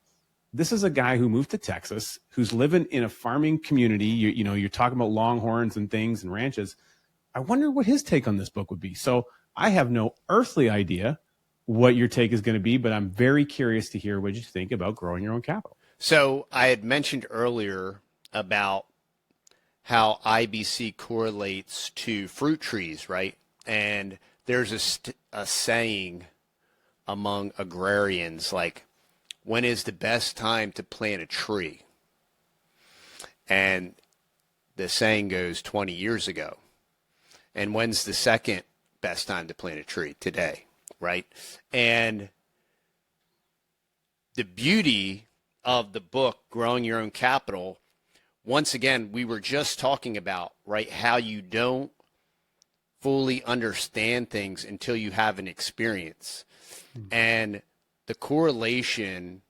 this is a guy who moved to Texas, who's living in a farming community. You're talking about longhorns and things and ranches. I wonder what his take on this book would be. So I have no earthly idea what your take is going to be, but I'm very curious to hear what you think about growing your own capital. So I had mentioned earlier about how IBC correlates to fruit trees, right? And there's a saying among agrarians, like, when is the best time to plant a tree? And the saying goes 20 years ago. And when's the second best time to plant a tree? Today, right? And the beauty of the book, Growing Your Own Capital, once again, we were just talking about, right, how you don't fully understand things until you have an experience. And the correlation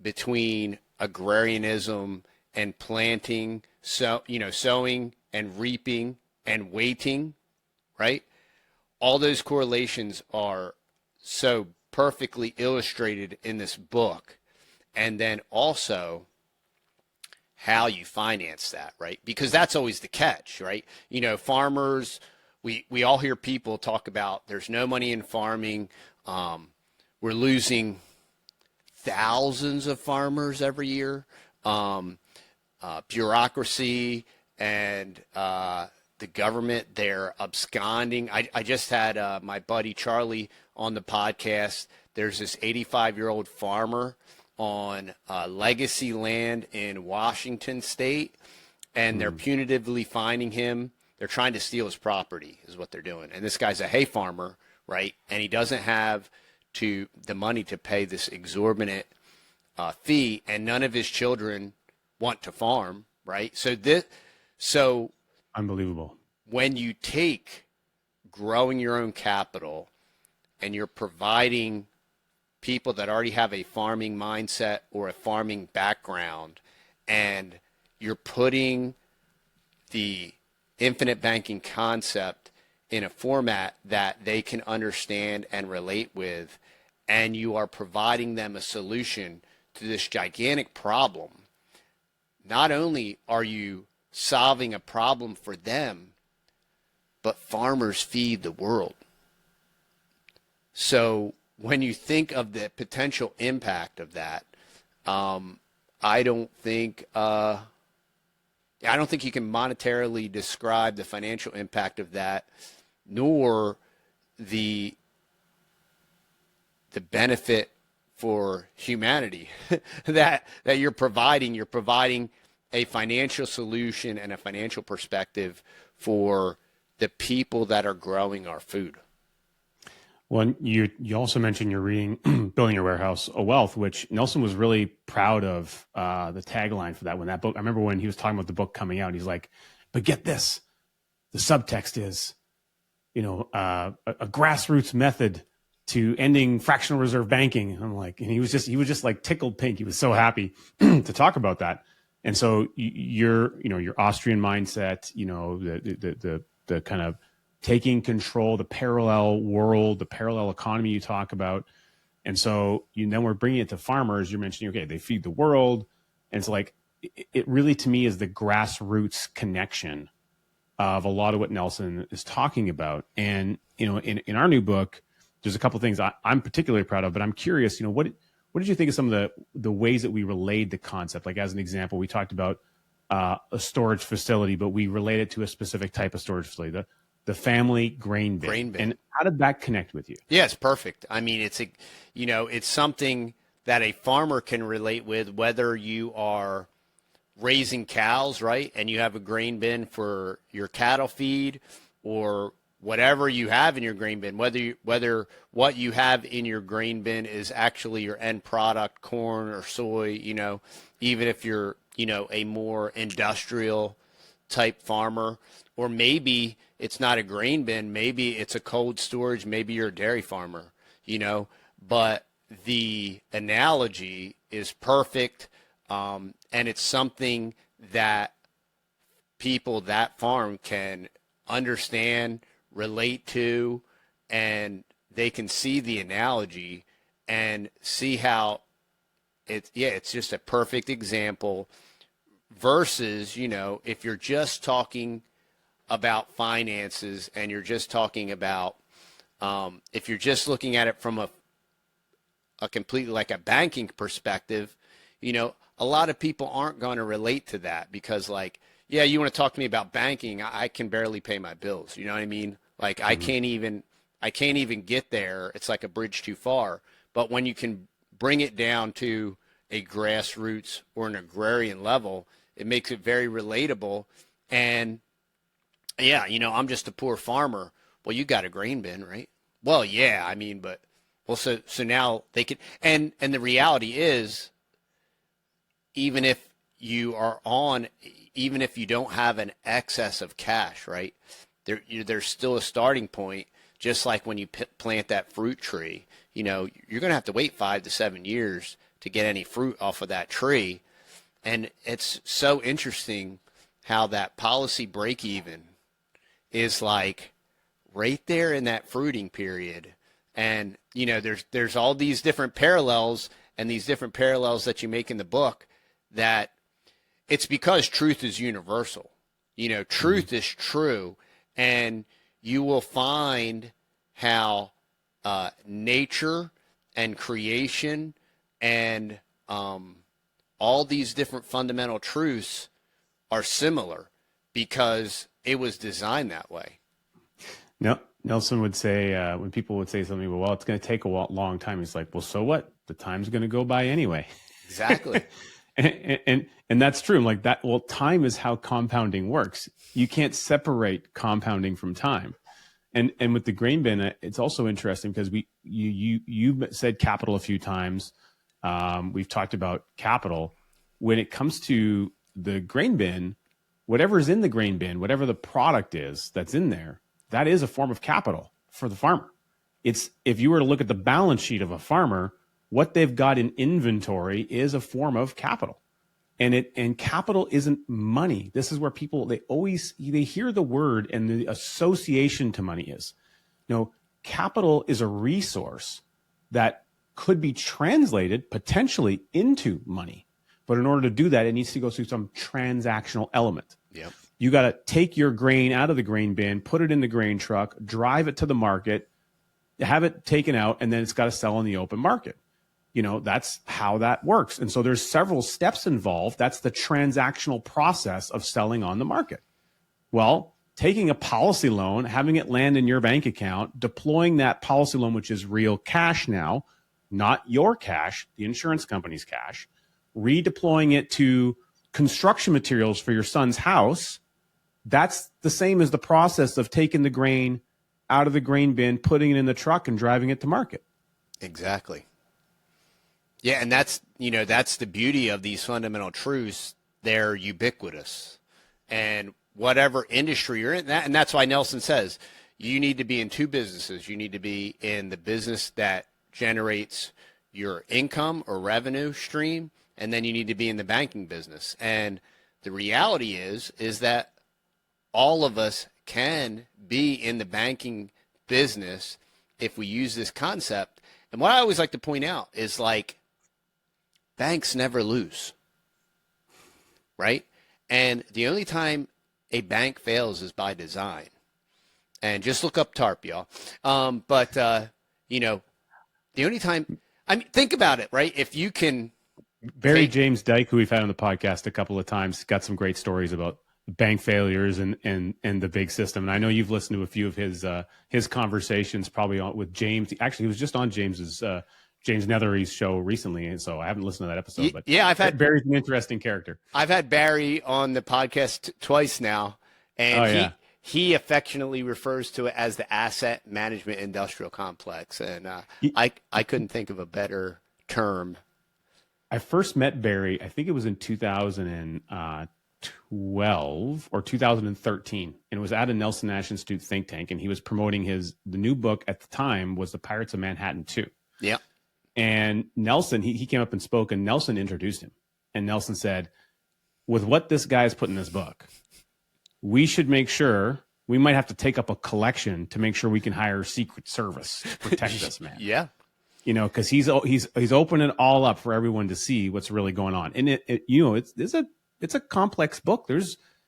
between agrarianism and planting, sowing and reaping and waiting, right? All those correlations are so perfectly illustrated in this book. And then also how you finance that, right? Because that's always the catch, right? Farmers, we all hear people talk about there's no money in farming. We're losing thousands of farmers every year. Bureaucracy and the government, they're absconding. I just had my buddy Charlie on the podcast. There's this 85-year-old farmer on legacy land in Washington State, and they're punitively fining him. They're trying to steal his property is what they're doing. And this guy's a hay farmer, right? And he doesn't have the money to pay this exorbitant fee, and none of his children want to farm, right? So Unbelievable. When you take growing your own capital and you're providing people that already have a farming mindset or a farming background, and you're putting the infinite banking concept in a format that they can understand and relate with, and you are providing them a solution to this gigantic problem, not only are you solving a problem for them, but farmers feed the world. So when you think of the potential impact of that, I don't think you can monetarily describe the financial impact of that, nor the benefit for humanity that you're providing. You're providing a financial solution and a financial perspective for the people that are growing our food. Well, you also mentioned you're reading Building Your Warehouse, A Wealth, which Nelson was really proud of the tagline for that one. That book, I remember when he was talking about the book coming out, he's like, but get this, the subtext is, a grassroots method to ending fractional reserve banking. And I'm like, and he was just like tickled pink. He was so happy to talk about that. And so your Austrian mindset, the kind of taking control, the parallel world, the parallel economy you talk about. And so then we're bringing it to farmers. You're mentioning, okay, they feed the world. And it's like, it really, to me, is the grassroots connection of a lot of what Nelson is talking about. And, in our new book, there's a couple of things I'm particularly proud of, but I'm curious, what did you think of some of the ways that we relayed the concept? Like, as an example, we talked about a storage facility, but we related to a specific type of storage facility, the family grain bin. And how did that connect with you? Yeah, it's perfect. I mean, it's something that a farmer can relate with, whether you are raising cows, right? And you have a grain bin for your cattle feed or whatever you have in your grain bin, whether what you have in your grain bin is actually your end product, corn or soy, even if you're, a more industrial type farmer, or maybe it's not a grain bin, maybe it's a cold storage, maybe you're a dairy farmer, but the analogy is perfect. And it's something that people that farm can understand, relate to, and they can see the analogy and see how it's just a perfect example versus, if you're just talking about finances and you're just talking about, if you're just looking at it from a completely like a banking perspective, a lot of people aren't going to relate to that because yeah, you want to talk to me about banking. I can barely pay my bills. You know what I mean? Like I can't even get there. It's like a bridge too far. But when you can bring it down to a grassroots or an agrarian level, it makes it very relatable. And yeah, I'm just a poor farmer. Well, you got a grain bin, right? Well, yeah, so now they can, and the reality is, even if you don't have an excess of cash, right? There's still a starting point. Just like when you plant that fruit tree, you're going to have to wait 5 to 7 years to get any fruit off of that tree. And it's so interesting how that policy break even is like right there in that fruiting period. And, there's all these different parallels and these different parallels that you make in the book that it's because truth is universal. Truth is true. And you will find how nature and creation and all these different fundamental truths are similar because it was designed that way. No, Nelson would say, when people would say something, well, it's going to take a long time. He's like, well, so what? The time's going to go by anyway. Exactly. and that's true. I'm like that. Well, time is how compounding works. You can't separate compounding from time. And with the grain bin, it's also interesting because you said capital a few times. We've talked about capital. When it comes to the grain bin, whatever's in the grain bin, whatever the product is that's in there, that is a form of capital for the farmer. It's, if you were to look at the balance sheet of a farmer, what they've got in inventory is a form of capital. And capital isn't money. This is where people, they hear the word and the association to money is. Capital is a resource that could be translated potentially into money. But in order to do that, it needs to go through some transactional element. Yep. You got to take your grain out of the grain bin, put it in the grain truck, drive it to the market, have it taken out, and then it's got to sell in the open market. That's how that works. And so there's several steps involved. That's the transactional process of selling on the market. Well, taking a policy loan, having it land in your bank account, deploying that policy loan, which is real cash now, not your cash, the insurance company's cash, redeploying it to construction materials for your son's house. That's the same as the process of taking the grain out of the grain bin, putting it in the truck and driving it to market. Exactly. Yeah, and that's the beauty of these fundamental truths. They're ubiquitous. And whatever industry you're in, and that's why Nelson says you need to be in two businesses. You need to be in the business that generates your income or revenue stream, and then you need to be in the banking business. And the reality is that all of us can be in the banking business if we use this concept. And what I always like to point out is banks never lose, right? And the only time a bank fails is by design. And just look up TARP, y'all. The only time, think about it, right? If you can. James Dyke, who we've had on the podcast a couple of times, got some great stories about bank failures and the big system. And I know you've listened to a few of his conversations, probably with James. Actually, he was just on James's James Nethery's show recently, and so I haven't listened to that episode. But yeah, Barry's an interesting character. I've had Barry on the podcast twice now, and he affectionately refers to it as the asset management industrial complex, and I couldn't think of a better term. I first met Barry, I think it was in 2012 or 2013, and it was at a Nelson Nash Institute think tank, and he was promoting the new book at the time was The Pirates of Manhattan 2. Yeah. And Nelson, he came up and spoke, and Nelson introduced him. And Nelson said, with what this guy's put in this book, we should make sure we might have to take up a collection to make sure we can hire Secret Service to protect us, man. Yeah. You know, because he's opening it all up for everyone to see what's really going on, and it's a complex book.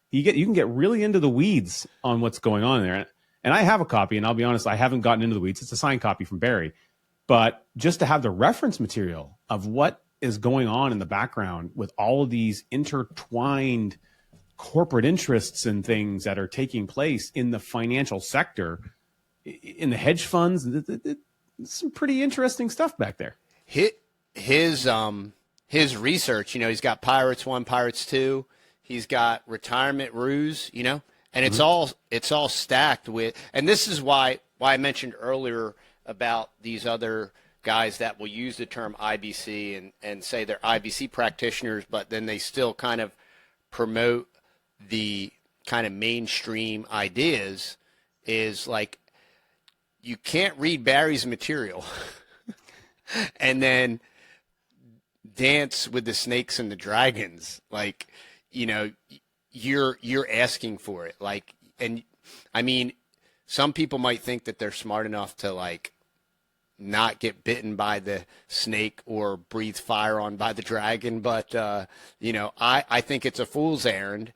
You can get really into the weeds on what's going on there. And I have a copy, and I'll be honest, I haven't gotten into the weeds. It's a signed copy from Barry, but just to have the reference material of what is going on in the background with all of these intertwined corporate interests and things that are taking place in the financial sector, in the hedge funds. Some pretty interesting stuff back there. His research, he's got Pirates 1, Pirates 2. He's got Retirement Ruse, and it's all stacked with. And this is why I mentioned earlier about these other guys that will use the term IBC and say they're IBC practitioners, but then they still kind of promote the kind of mainstream ideas. Is like, you can't read Barry's material and then dance with the snakes and the dragons. Like, you're asking for it. Like, and I mean, some people might think that they're smart enough to like not get bitten by the snake or breathe fire on by the dragon. But, I think it's a fool's errand,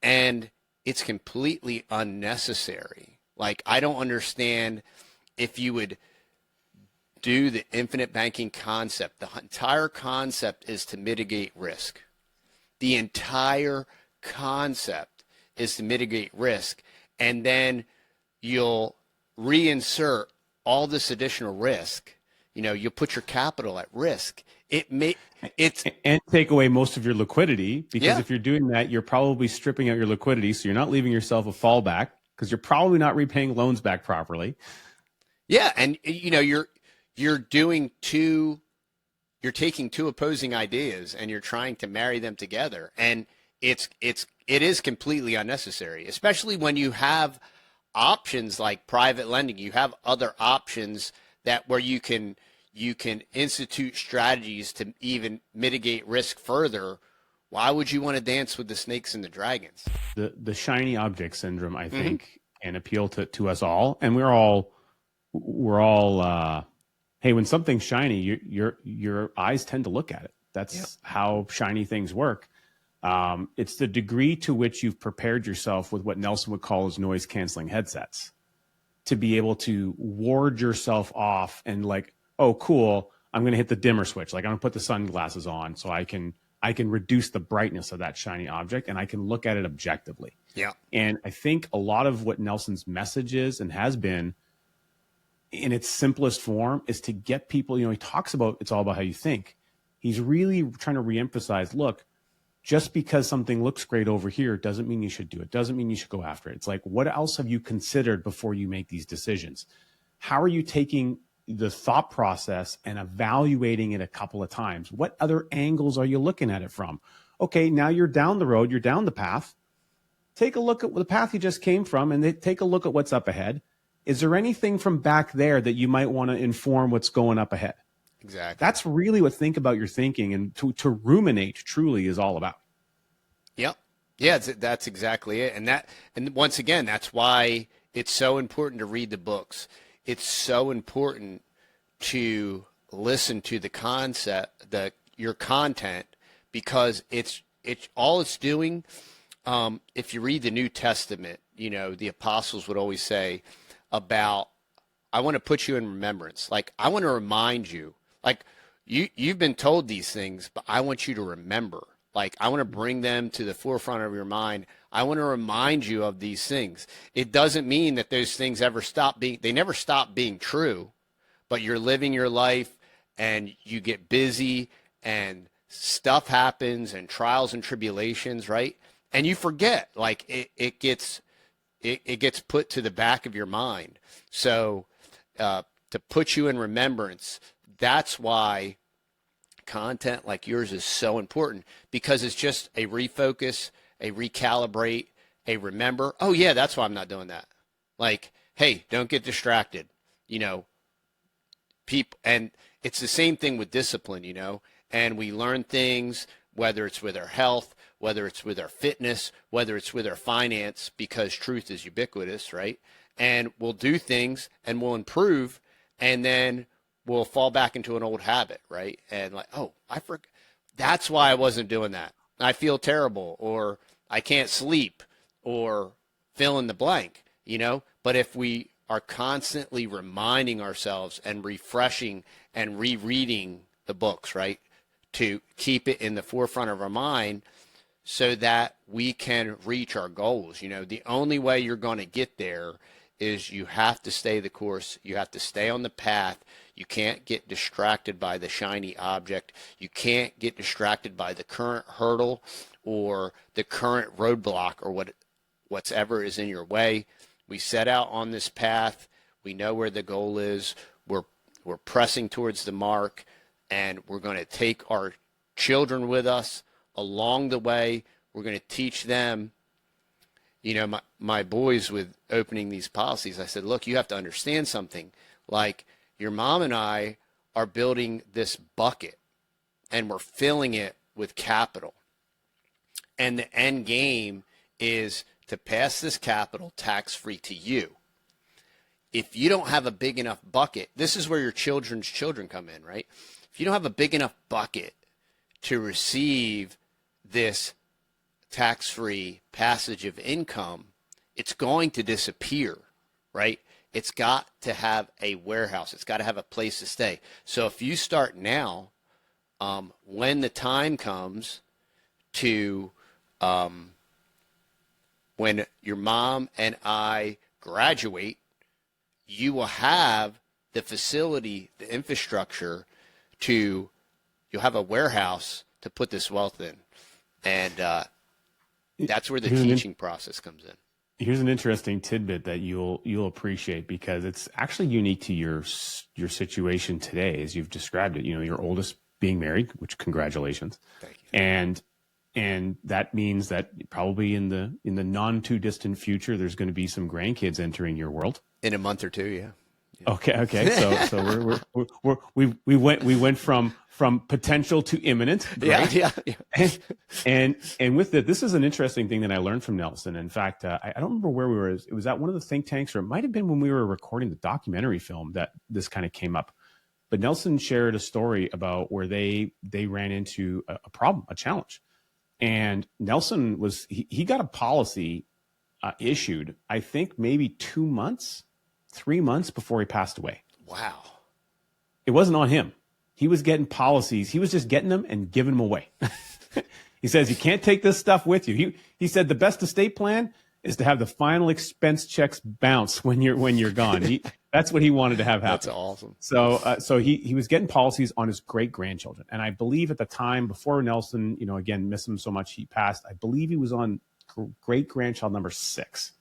and it's completely unnecessary. Like, I don't understand if you would do the infinite banking concept. The entire concept is to mitigate risk. The entire concept is to mitigate risk. And then you'll reinsert all this additional risk. You'll put your capital at risk. And take away most of your liquidity, because if you're doing that, you're probably stripping out your liquidity. So you're not leaving yourself a fallback, because you're probably not repaying loans back properly. Yeah, and you're taking two opposing ideas and you're trying to marry them together, and it is completely unnecessary, especially when you have options like private lending. You have other options where you can institute strategies to even mitigate risk further. Why would you want to dance with the snakes and the dragons? The shiny object syndrome, I think, can appeal to us all, and we're all hey, when something's shiny, your eyes tend to look at it. That's how shiny things work. It's the degree to which you've prepared yourself with what Nelson would call his noise canceling headsets to be able to ward yourself off and like, oh, cool, I'm going to hit the dimmer switch. Like, I'm going to put the sunglasses on so I can reduce the brightness of that shiny object, and I can look at it objectively. Yeah. And I think a lot of what Nelson's message is and has been in its simplest form is to get people, he talks about it's all about how you think. He's really trying to reemphasize, look, just because something looks great over here doesn't mean you should do it. Doesn't mean you should go after it. It's like, what else have you considered before you make these decisions? How are you taking the thought process and evaluating it a couple of times? What other angles are you looking at it from? Okay, now you're down the road, you're down the path. Take a look at the path you just came from, and then take a look at what's up ahead. Is there anything from back there that you might want to inform what's going up ahead? Exactly. That's really what think about your thinking and to ruminate truly is all about. Yep. Yeah, that's exactly it. And once again, that's why it's so important to read the books. It's so important to listen to the concept, your content, because it's all it's doing. If you read the New Testament, the apostles would always say about, I want to put you in remembrance. Like, I want to remind you, like, you've been told these things, but I want you to remember. Like, I want to bring them to the forefront of your mind. I want to remind you of these things. It doesn't mean that those things they never stop being true, but you're living your life and you get busy and stuff happens and trials and tribulations, right? And you forget, like it gets put to the back of your mind. So to put you in remembrance, that's why content like yours is so important, because it's just a refocus, a recalibrate, a remember. Oh yeah, that's why I'm not doing that. Like, hey, don't get distracted. You know, people, and it's the same thing with discipline, you know, and we learn things, whether it's with our health, whether it's with our fitness, whether it's with our finance, because truth is ubiquitous, right? And we'll do things and we'll improve, and then we'll fall back into an old habit, right? And like, oh, I forgot. That's why I wasn't doing that. I feel terrible, or I can't sleep, or fill in the blank, you know? But if we are constantly reminding ourselves and refreshing and rereading the books, right, to keep it in the forefront of our mind so that we can reach our goals. You know, the only way you're going to get there is you have to stay the course. You have to stay on the path. You can't get distracted by the shiny object. You can't get distracted by the current hurdle or the current roadblock or whatever is in your way. We set out on this path. We know where the goal is. We're pressing towards the mark, and we're going to take our children with us along the way. We're going to teach them. You know, my boys, with opening these policies, I said, look, you have to understand something. Like, your mom and I are building this bucket, and we're filling it with capital. And the end game is to pass this capital tax-free to you. If you don't have a big enough bucket, this is where your children's children come in, right? If you don't have a big enough bucket to receive this tax-free passage of income, it's going to disappear, right? It's got to have a warehouse. It's got to have a place to stay. So if you start now, when the time comes to when your mom and I graduate, you will have the facility, the infrastructure you'll have a warehouse to put this wealth in. And that's where the teaching process comes in. Here's an interesting tidbit that you'll appreciate, because it's actually unique to your situation today, as you've described it. You know, your oldest being married, which congratulations. Thank you. And that means that probably in the non too distant future, there's going to be some grandkids entering your world. In a month or two, yeah. Okay. So we went from potential to imminent. Right? Yeah. And with it, this is an interesting thing that I learned from Nelson. In fact, I don't remember where we were. It was at one of the think tanks, or it might have been when we were recording the documentary film that this kind of came up. But Nelson shared a story about where they ran into a problem, a challenge. And Nelson he got a policy issued, I think maybe 2 months, 3 months before he passed away. Wow. It wasn't on him. He was getting policies. He was just getting them and giving them away. He says, you can't take this stuff with you. He said the best estate plan is to have the final expense checks bounce when you're gone. That's what he wanted to have happen. That's awesome. So he was getting policies on his great grandchildren. And I believe at the time, before Nelson, you know, again, miss him so much, he passed. I believe he was on great grandchild number 6.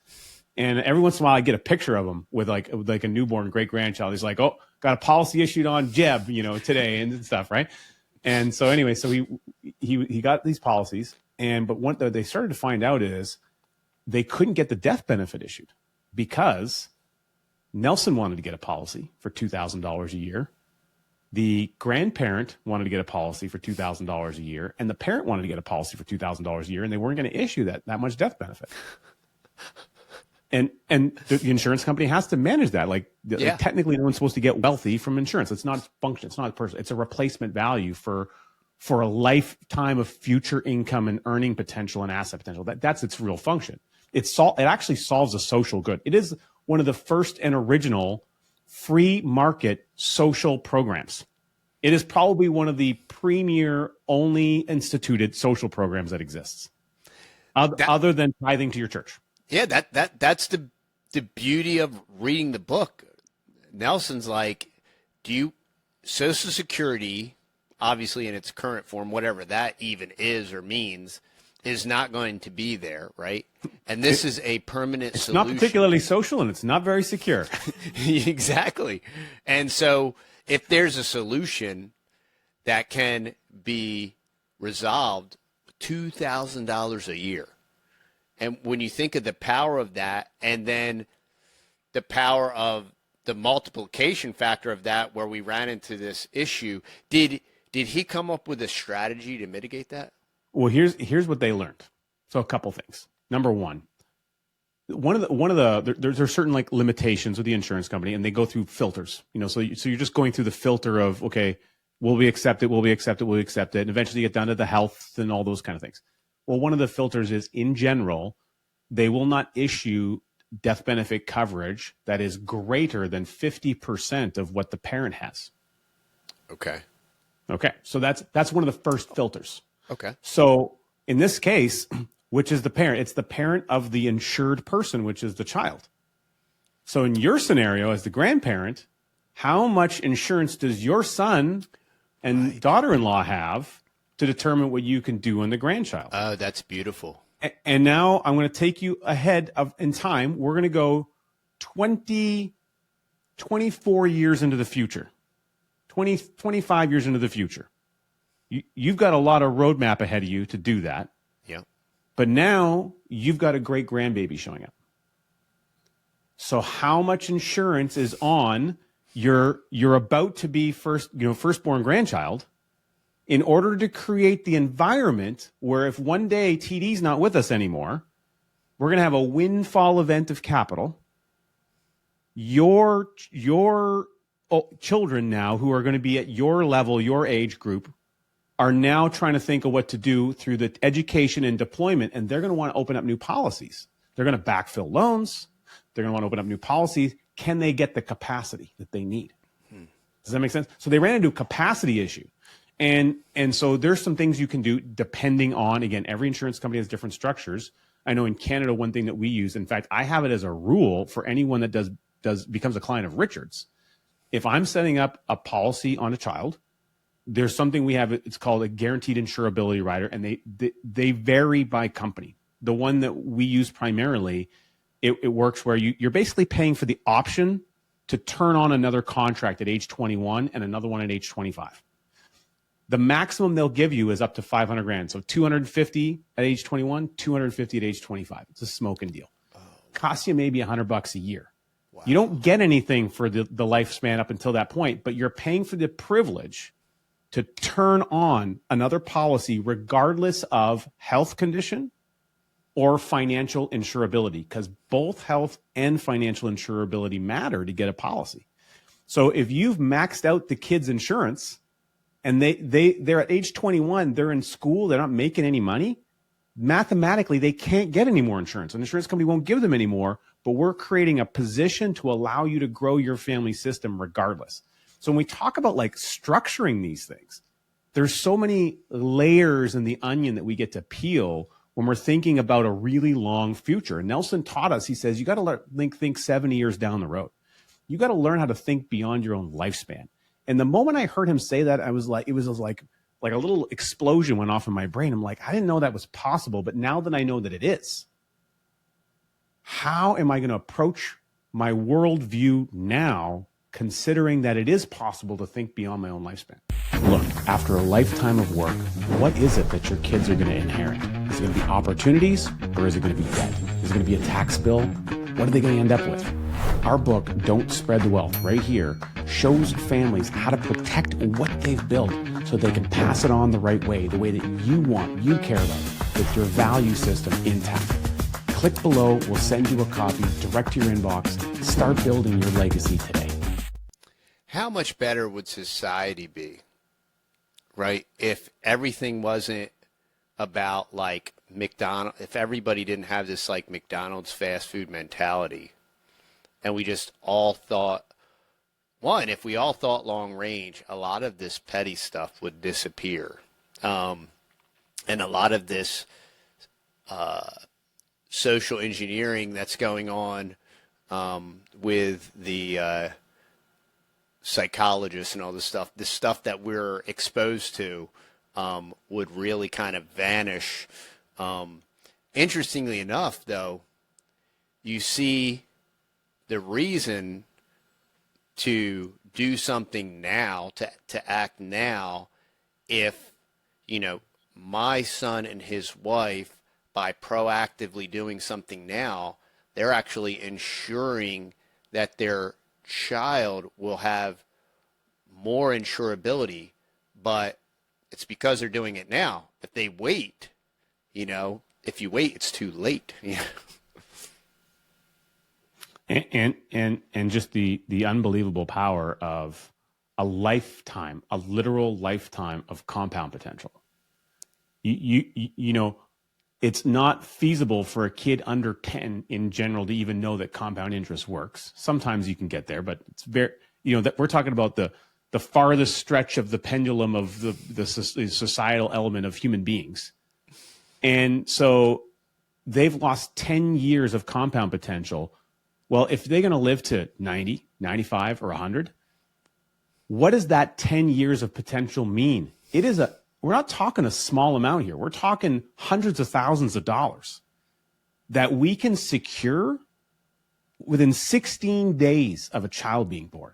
And every once in a while I get a picture of him with like a newborn great grandchild. He's like, oh, got a policy issued on Jeb, you know, today and stuff. Right. And so anyway, so he got these policies, but what they started to find out is they couldn't get the death benefit issued because Nelson wanted to get a policy for $2,000 a year. The grandparent wanted to get a policy for $2,000 a year, and the parent wanted to get a policy for $2,000 a year, and they weren't going to issue that much death benefit. And the insurance company has to manage that. Like technically, no one's supposed to get wealthy from insurance. It's not a function. It's not a person. It's a replacement value for a lifetime of future income and earning potential and asset potential. That's its real function. It actually solves a social good. It is one of the first and original free market social programs. It is probably one of the premier only instituted social programs that exists, other than tithing to your church. Yeah, that's the beauty of reading the book. Nelson's like, do Social Security, obviously in its current form, whatever that even is or means, is not going to be there, right? And this is a permanent It's solution. not particularly social, and it's not very secure. Exactly. And so if there's a solution that can be resolved, $2,000 a year. And when you think of the power of that, and then the power of the multiplication factor of that, where we ran into this issue, did he come up with a strategy to mitigate that? Well, here's what they learned. So a couple things. Number one, there's certain like limitations with the insurance company, and they go through filters. So you're just going through the filter of, okay, will we accept it? Will we accept it? Will we accept it? And eventually you get down to the health and all those kind of things. Well, one of the filters is, in general, they will not issue death benefit coverage that is greater than 50% of what the parent has. Okay. So that's one of the first filters. Okay. So in this case, which is the parent? It's the parent of the insured person, which is the child. So in your scenario, as the grandparent, how much insurance does your son and daughter-in-law have to determine what you can do on the grandchild? Oh, that's beautiful. And now I'm going to take you ahead in time. We're going to go 24 years into the future, 25 years into the future. You've got a lot of roadmap ahead of you to do that. Yeah. But now you've got a great grandbaby showing up. So how much insurance is on your about to be firstborn grandchild, in order to create the environment where if one day TD's not with us anymore, we're going to have a windfall event of capital. Your children now, who are going to be at your level, your age group, are now trying to think of what to do through the education and deployment, and they're going to want to open up new policies. They're going to backfill loans. They're going to want to open up new policies. Can they get the capacity that they need? Does that make sense? So they ran into a capacity issue. And so there's some things you can do depending on, again, every insurance company has different structures. I know in Canada, one thing that we use, in fact, I have it as a rule for anyone that becomes a client of Richards. If I'm setting up a policy on a child, there's something we have, it's called a guaranteed insurability rider, and they vary by company. The one that we use primarily, it works where you're basically paying for the option to turn on another contract at age 21 and another one at age 25. The maximum they'll give you is up to 500 grand. So 250 at age 21, 250 at age 25. It's a smoking deal. Costs you maybe $100 a year. Wow. You don't get anything for the lifespan up until that point, but you're paying for the privilege to turn on another policy regardless of health condition or financial insurability, because both health and financial insurability matter to get a policy. So if you've maxed out the kids' insurance and they're at age 21, they're in school, they're not making any money, mathematically they can't get any more insurance. An insurance company won't give them any more, but we're creating a position to allow you to grow your family system regardless. So when we talk about like structuring these things, there's so many layers in the onion that we get to peel when we're thinking about a really long future. Nelson taught us, he says, you got to think 70 years down the road. You got to learn how to think beyond your own lifespan. And the moment I heard him say that, I was like, it was like a little explosion went off in my brain. I'm like, I didn't know that was possible, but now that I know that it is, how am I going to approach my worldview now, considering that it is possible to think beyond my own lifespan? Look, after a lifetime of work, what is it that your kids are going to inherit? Is it going to be opportunities, or is it going to be debt? Is it going to be a tax bill? What are they going to end up with? Our book, Don't Spread the Wealth, right here, shows families how to protect what they've built so they can pass it on the right way, the way that you want, you care about, with your value system intact. Click below, we'll send you a copy direct to your inbox. Start building your legacy today. How much better would society be, right, if everything wasn't about like McDonald's, if everybody didn't have this like McDonald's fast food mentality, and we just all thought, if we all thought long range, a lot of this petty stuff would disappear. And a lot of this social engineering that's going on with the psychologists and all this stuff that we're exposed to, would really kind of vanish. Interestingly enough, though, you see the reason to do something now, to act now, if, my son and his wife, by proactively doing something now, they're actually ensuring that their child will have more insurability, but it's because they're doing it now. If they wait, if you wait, it's too late. And just the unbelievable power of a lifetime, a literal lifetime of compound potential. It's not feasible for a kid under 10 in general to even know that compound interest works. Sometimes you can get there, but it's very, that we're talking about the farthest stretch of the pendulum of the societal element of human beings. And so they've lost 10 years of compound potential. Well, if they're going to live to 90, 95, or 100, what does that 10 years of potential mean? We're not talking a small amount here. We're talking hundreds of thousands of dollars that we can secure within 16 days of a child being born.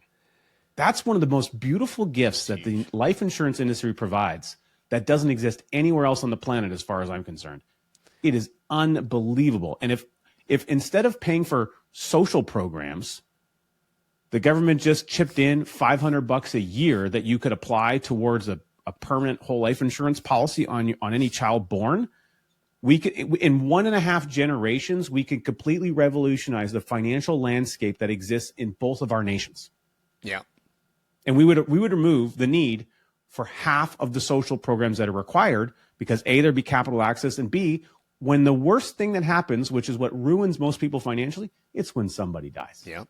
That's one of the most beautiful gifts that the life insurance industry provides that doesn't exist anywhere else on the planet, as far as I'm concerned. It is unbelievable. And if instead of paying for social programs, the government just chipped in $500 a year that you could apply towards a permanent whole life insurance policy on any child born, we could, in 1.5 generations, we could completely revolutionize the financial landscape that exists in both of our nations. Yeah. And we would remove the need for half of the social programs that are required, because A, there'd be capital access, and B, when the worst thing that happens, which is what ruins most people financially, it's when somebody dies. Yeah.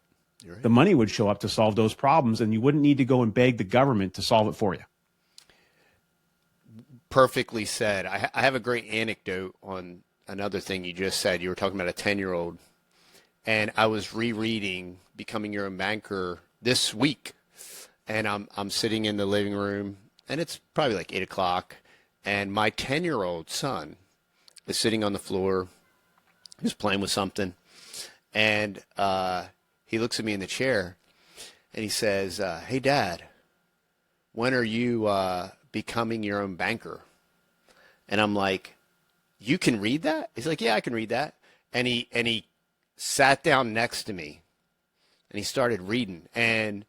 You're right. The money would show up to solve those problems, and you wouldn't need to go and beg the government to solve it for you. Perfectly said. I have a great anecdote on another thing you just said. You were talking about a 10-year-old, and I was rereading Becoming Your Own Banker this week, and I'm sitting in the living room, and it's probably like 8 o'clock, and my 10-year-old son is sitting on the floor. He's playing with something, and he looks at me in the chair, and he says, "Hey, Dad, when are you becoming your own banker?" And I'm like, "You can read that?" He's like, "Yeah, I can read that." And he sat down next to me, and he started reading. And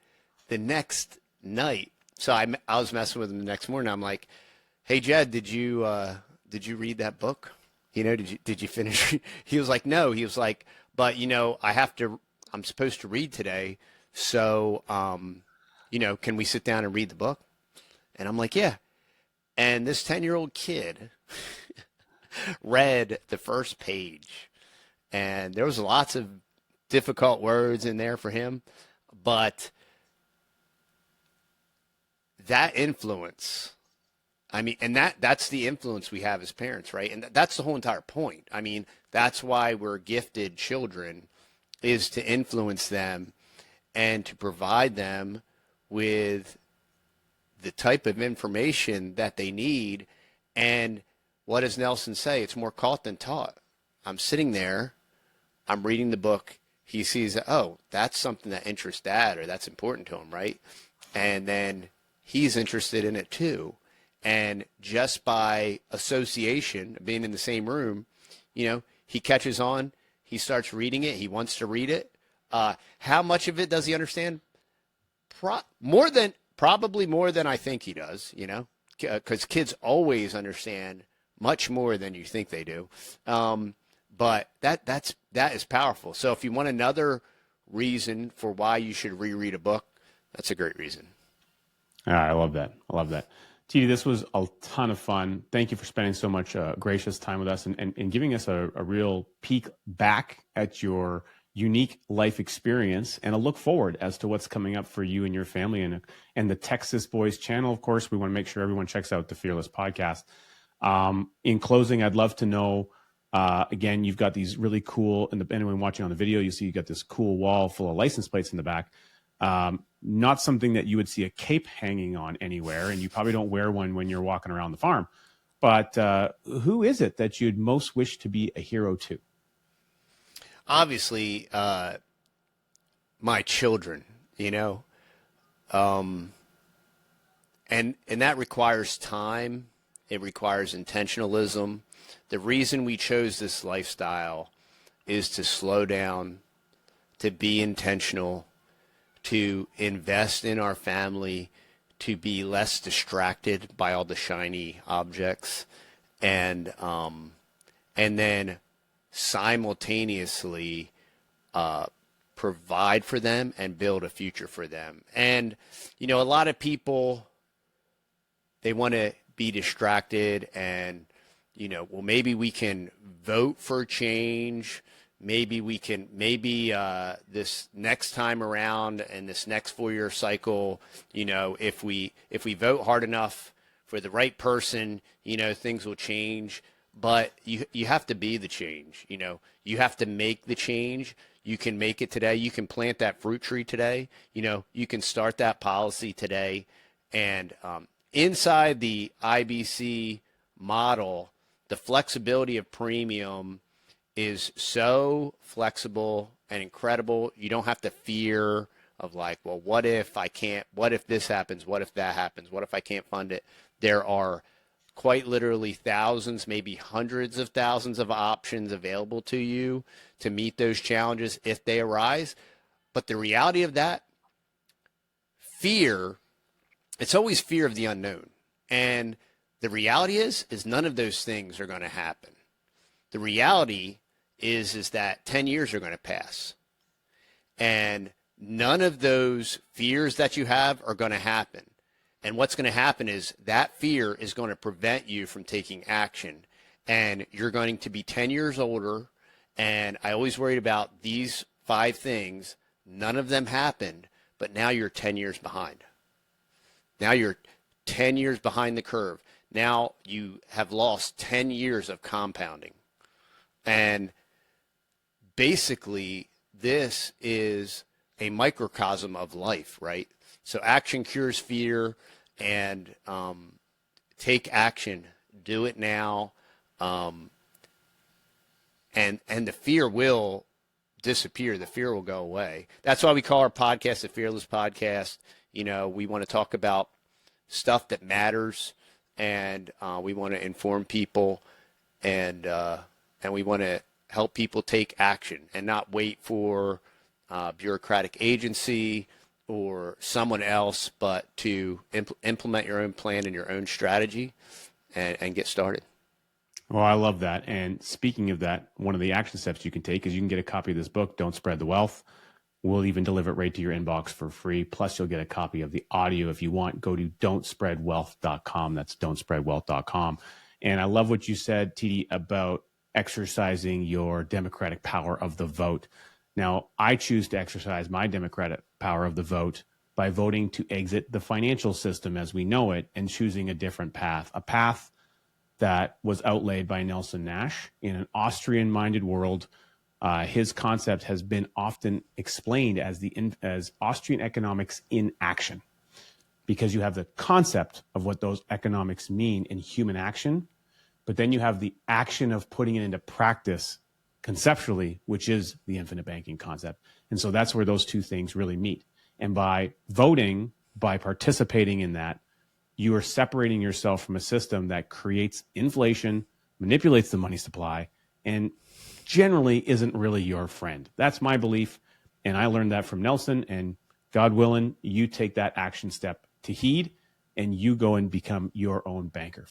the next night, so I was messing with him the next morning. I'm like, "Hey, Jed, did you read that book? Did you finish?" He was like, "No." He was like, "But I'm supposed to read today, so can we sit down and read the book?" And I'm like, "Yeah." And this 10-year-old kid read the first page, and there was lots of difficult words in there for him, but that influence, and that's the influence we have as parents, right? And that's the whole entire point. That's why we're gifted children, is to influence them and to provide them with the type of information that they need. And what does Nelson say? It's more caught than taught. I'm sitting there, I'm reading the book. He sees, oh, that's something that interests Dad, or that's important to him, right? And then he's interested in it too. And just by association, being in the same room, he catches on, he starts reading it, he wants to read it. How much of it does he understand? Probably more than I think he does, because kids always understand much more than you think they do. But that is powerful. So if you want another reason for why you should reread a book, that's a great reason. I love that. TD, this was a ton of fun. Thank you for spending so much gracious time with us and giving us a real peek back at your unique life experience and a look forward as to what's coming up for you and your family and the Texas Boys channel. Of course, we want to make sure everyone checks out the Fearless podcast. In closing, I'd love to know, again, you've got these really cool, and anyone watching on the video, you see you got this cool wall full of license plates in the back. Not something that you would see a cape hanging on anywhere, and you probably don't wear one when you're walking around the farm. But who is it that you'd most wish to be a hero to? Obviously, my children, and that requires time. It requires intentionalism. The reason we chose this lifestyle is to slow down, to be intentional, to invest in our family, to be less distracted by all the shiny objects, and then simultaneously provide for them and build a future for them. And a lot of people, they want to be distracted and well, maybe we can vote for change. Maybe we can, this next time around and this next 4-year cycle, if we vote hard enough for the right person, things will change. But you have to be the change. You have to make the change. You can make it today. You can plant that fruit tree today. You can start that policy today. And inside the IBC model, the flexibility of premium is so flexible and incredible. You don't have to fear of like, well, what if I can't, what if this happens? What if that happens? What if I can't fund it? There are quite literally thousands, maybe hundreds of thousands of options available to you to meet those challenges if they arise. But the reality of that, fear, it's always fear of the unknown. And the reality is none of those things are going to happen. The reality is that 10 years are going to pass. And none of those fears that you have are going to happen. And what's going to happen is that fear is going to prevent you from taking action. And you're going to be 10 years older. And I always worried about these 5 things. None of them happened, but now you're 10 years behind. Now you're 10 years behind the curve. Now you have lost 10 years of compounding. And basically, this is a microcosm of life, right? So action cures fear, and take action. Do it now. And the fear will disappear. The fear will go away. That's why we call our podcast the Fearless Podcast. We want to talk about stuff that matters, and we want to inform people, and we want to help people take action and not wait for bureaucratic agency or someone else, but to implement your own plan and your own strategy and get started. Well, I love that. And speaking of that, one of the action steps you can take is you can get a copy of this book, Don't Spread the Wealth. We'll even deliver it right to your inbox for free. Plus, you'll get a copy of the audio if you want. Go to don'tspreadwealth.com. That's don'tspreadwealth.com. And I love what you said, TD, about exercising your democratic power of the vote. Now, I choose to exercise my democratic power of the vote by voting to exit the financial system as we know it and choosing a different path, a path that was outlaid by Nelson Nash in an Austrian-minded world. His concept has been often explained as Austrian economics in action, because you have the concept of what those economics mean in human action, but then you have the action of putting it into practice conceptually, which is the infinite banking concept. And so that's where those two things really meet. And by voting, by participating in that, you are separating yourself from a system that creates inflation, manipulates the money supply, and generally isn't really your friend. That's my belief. And I learned that from Nelson. And God willing, you take that action step to heed and you go and become your own banker.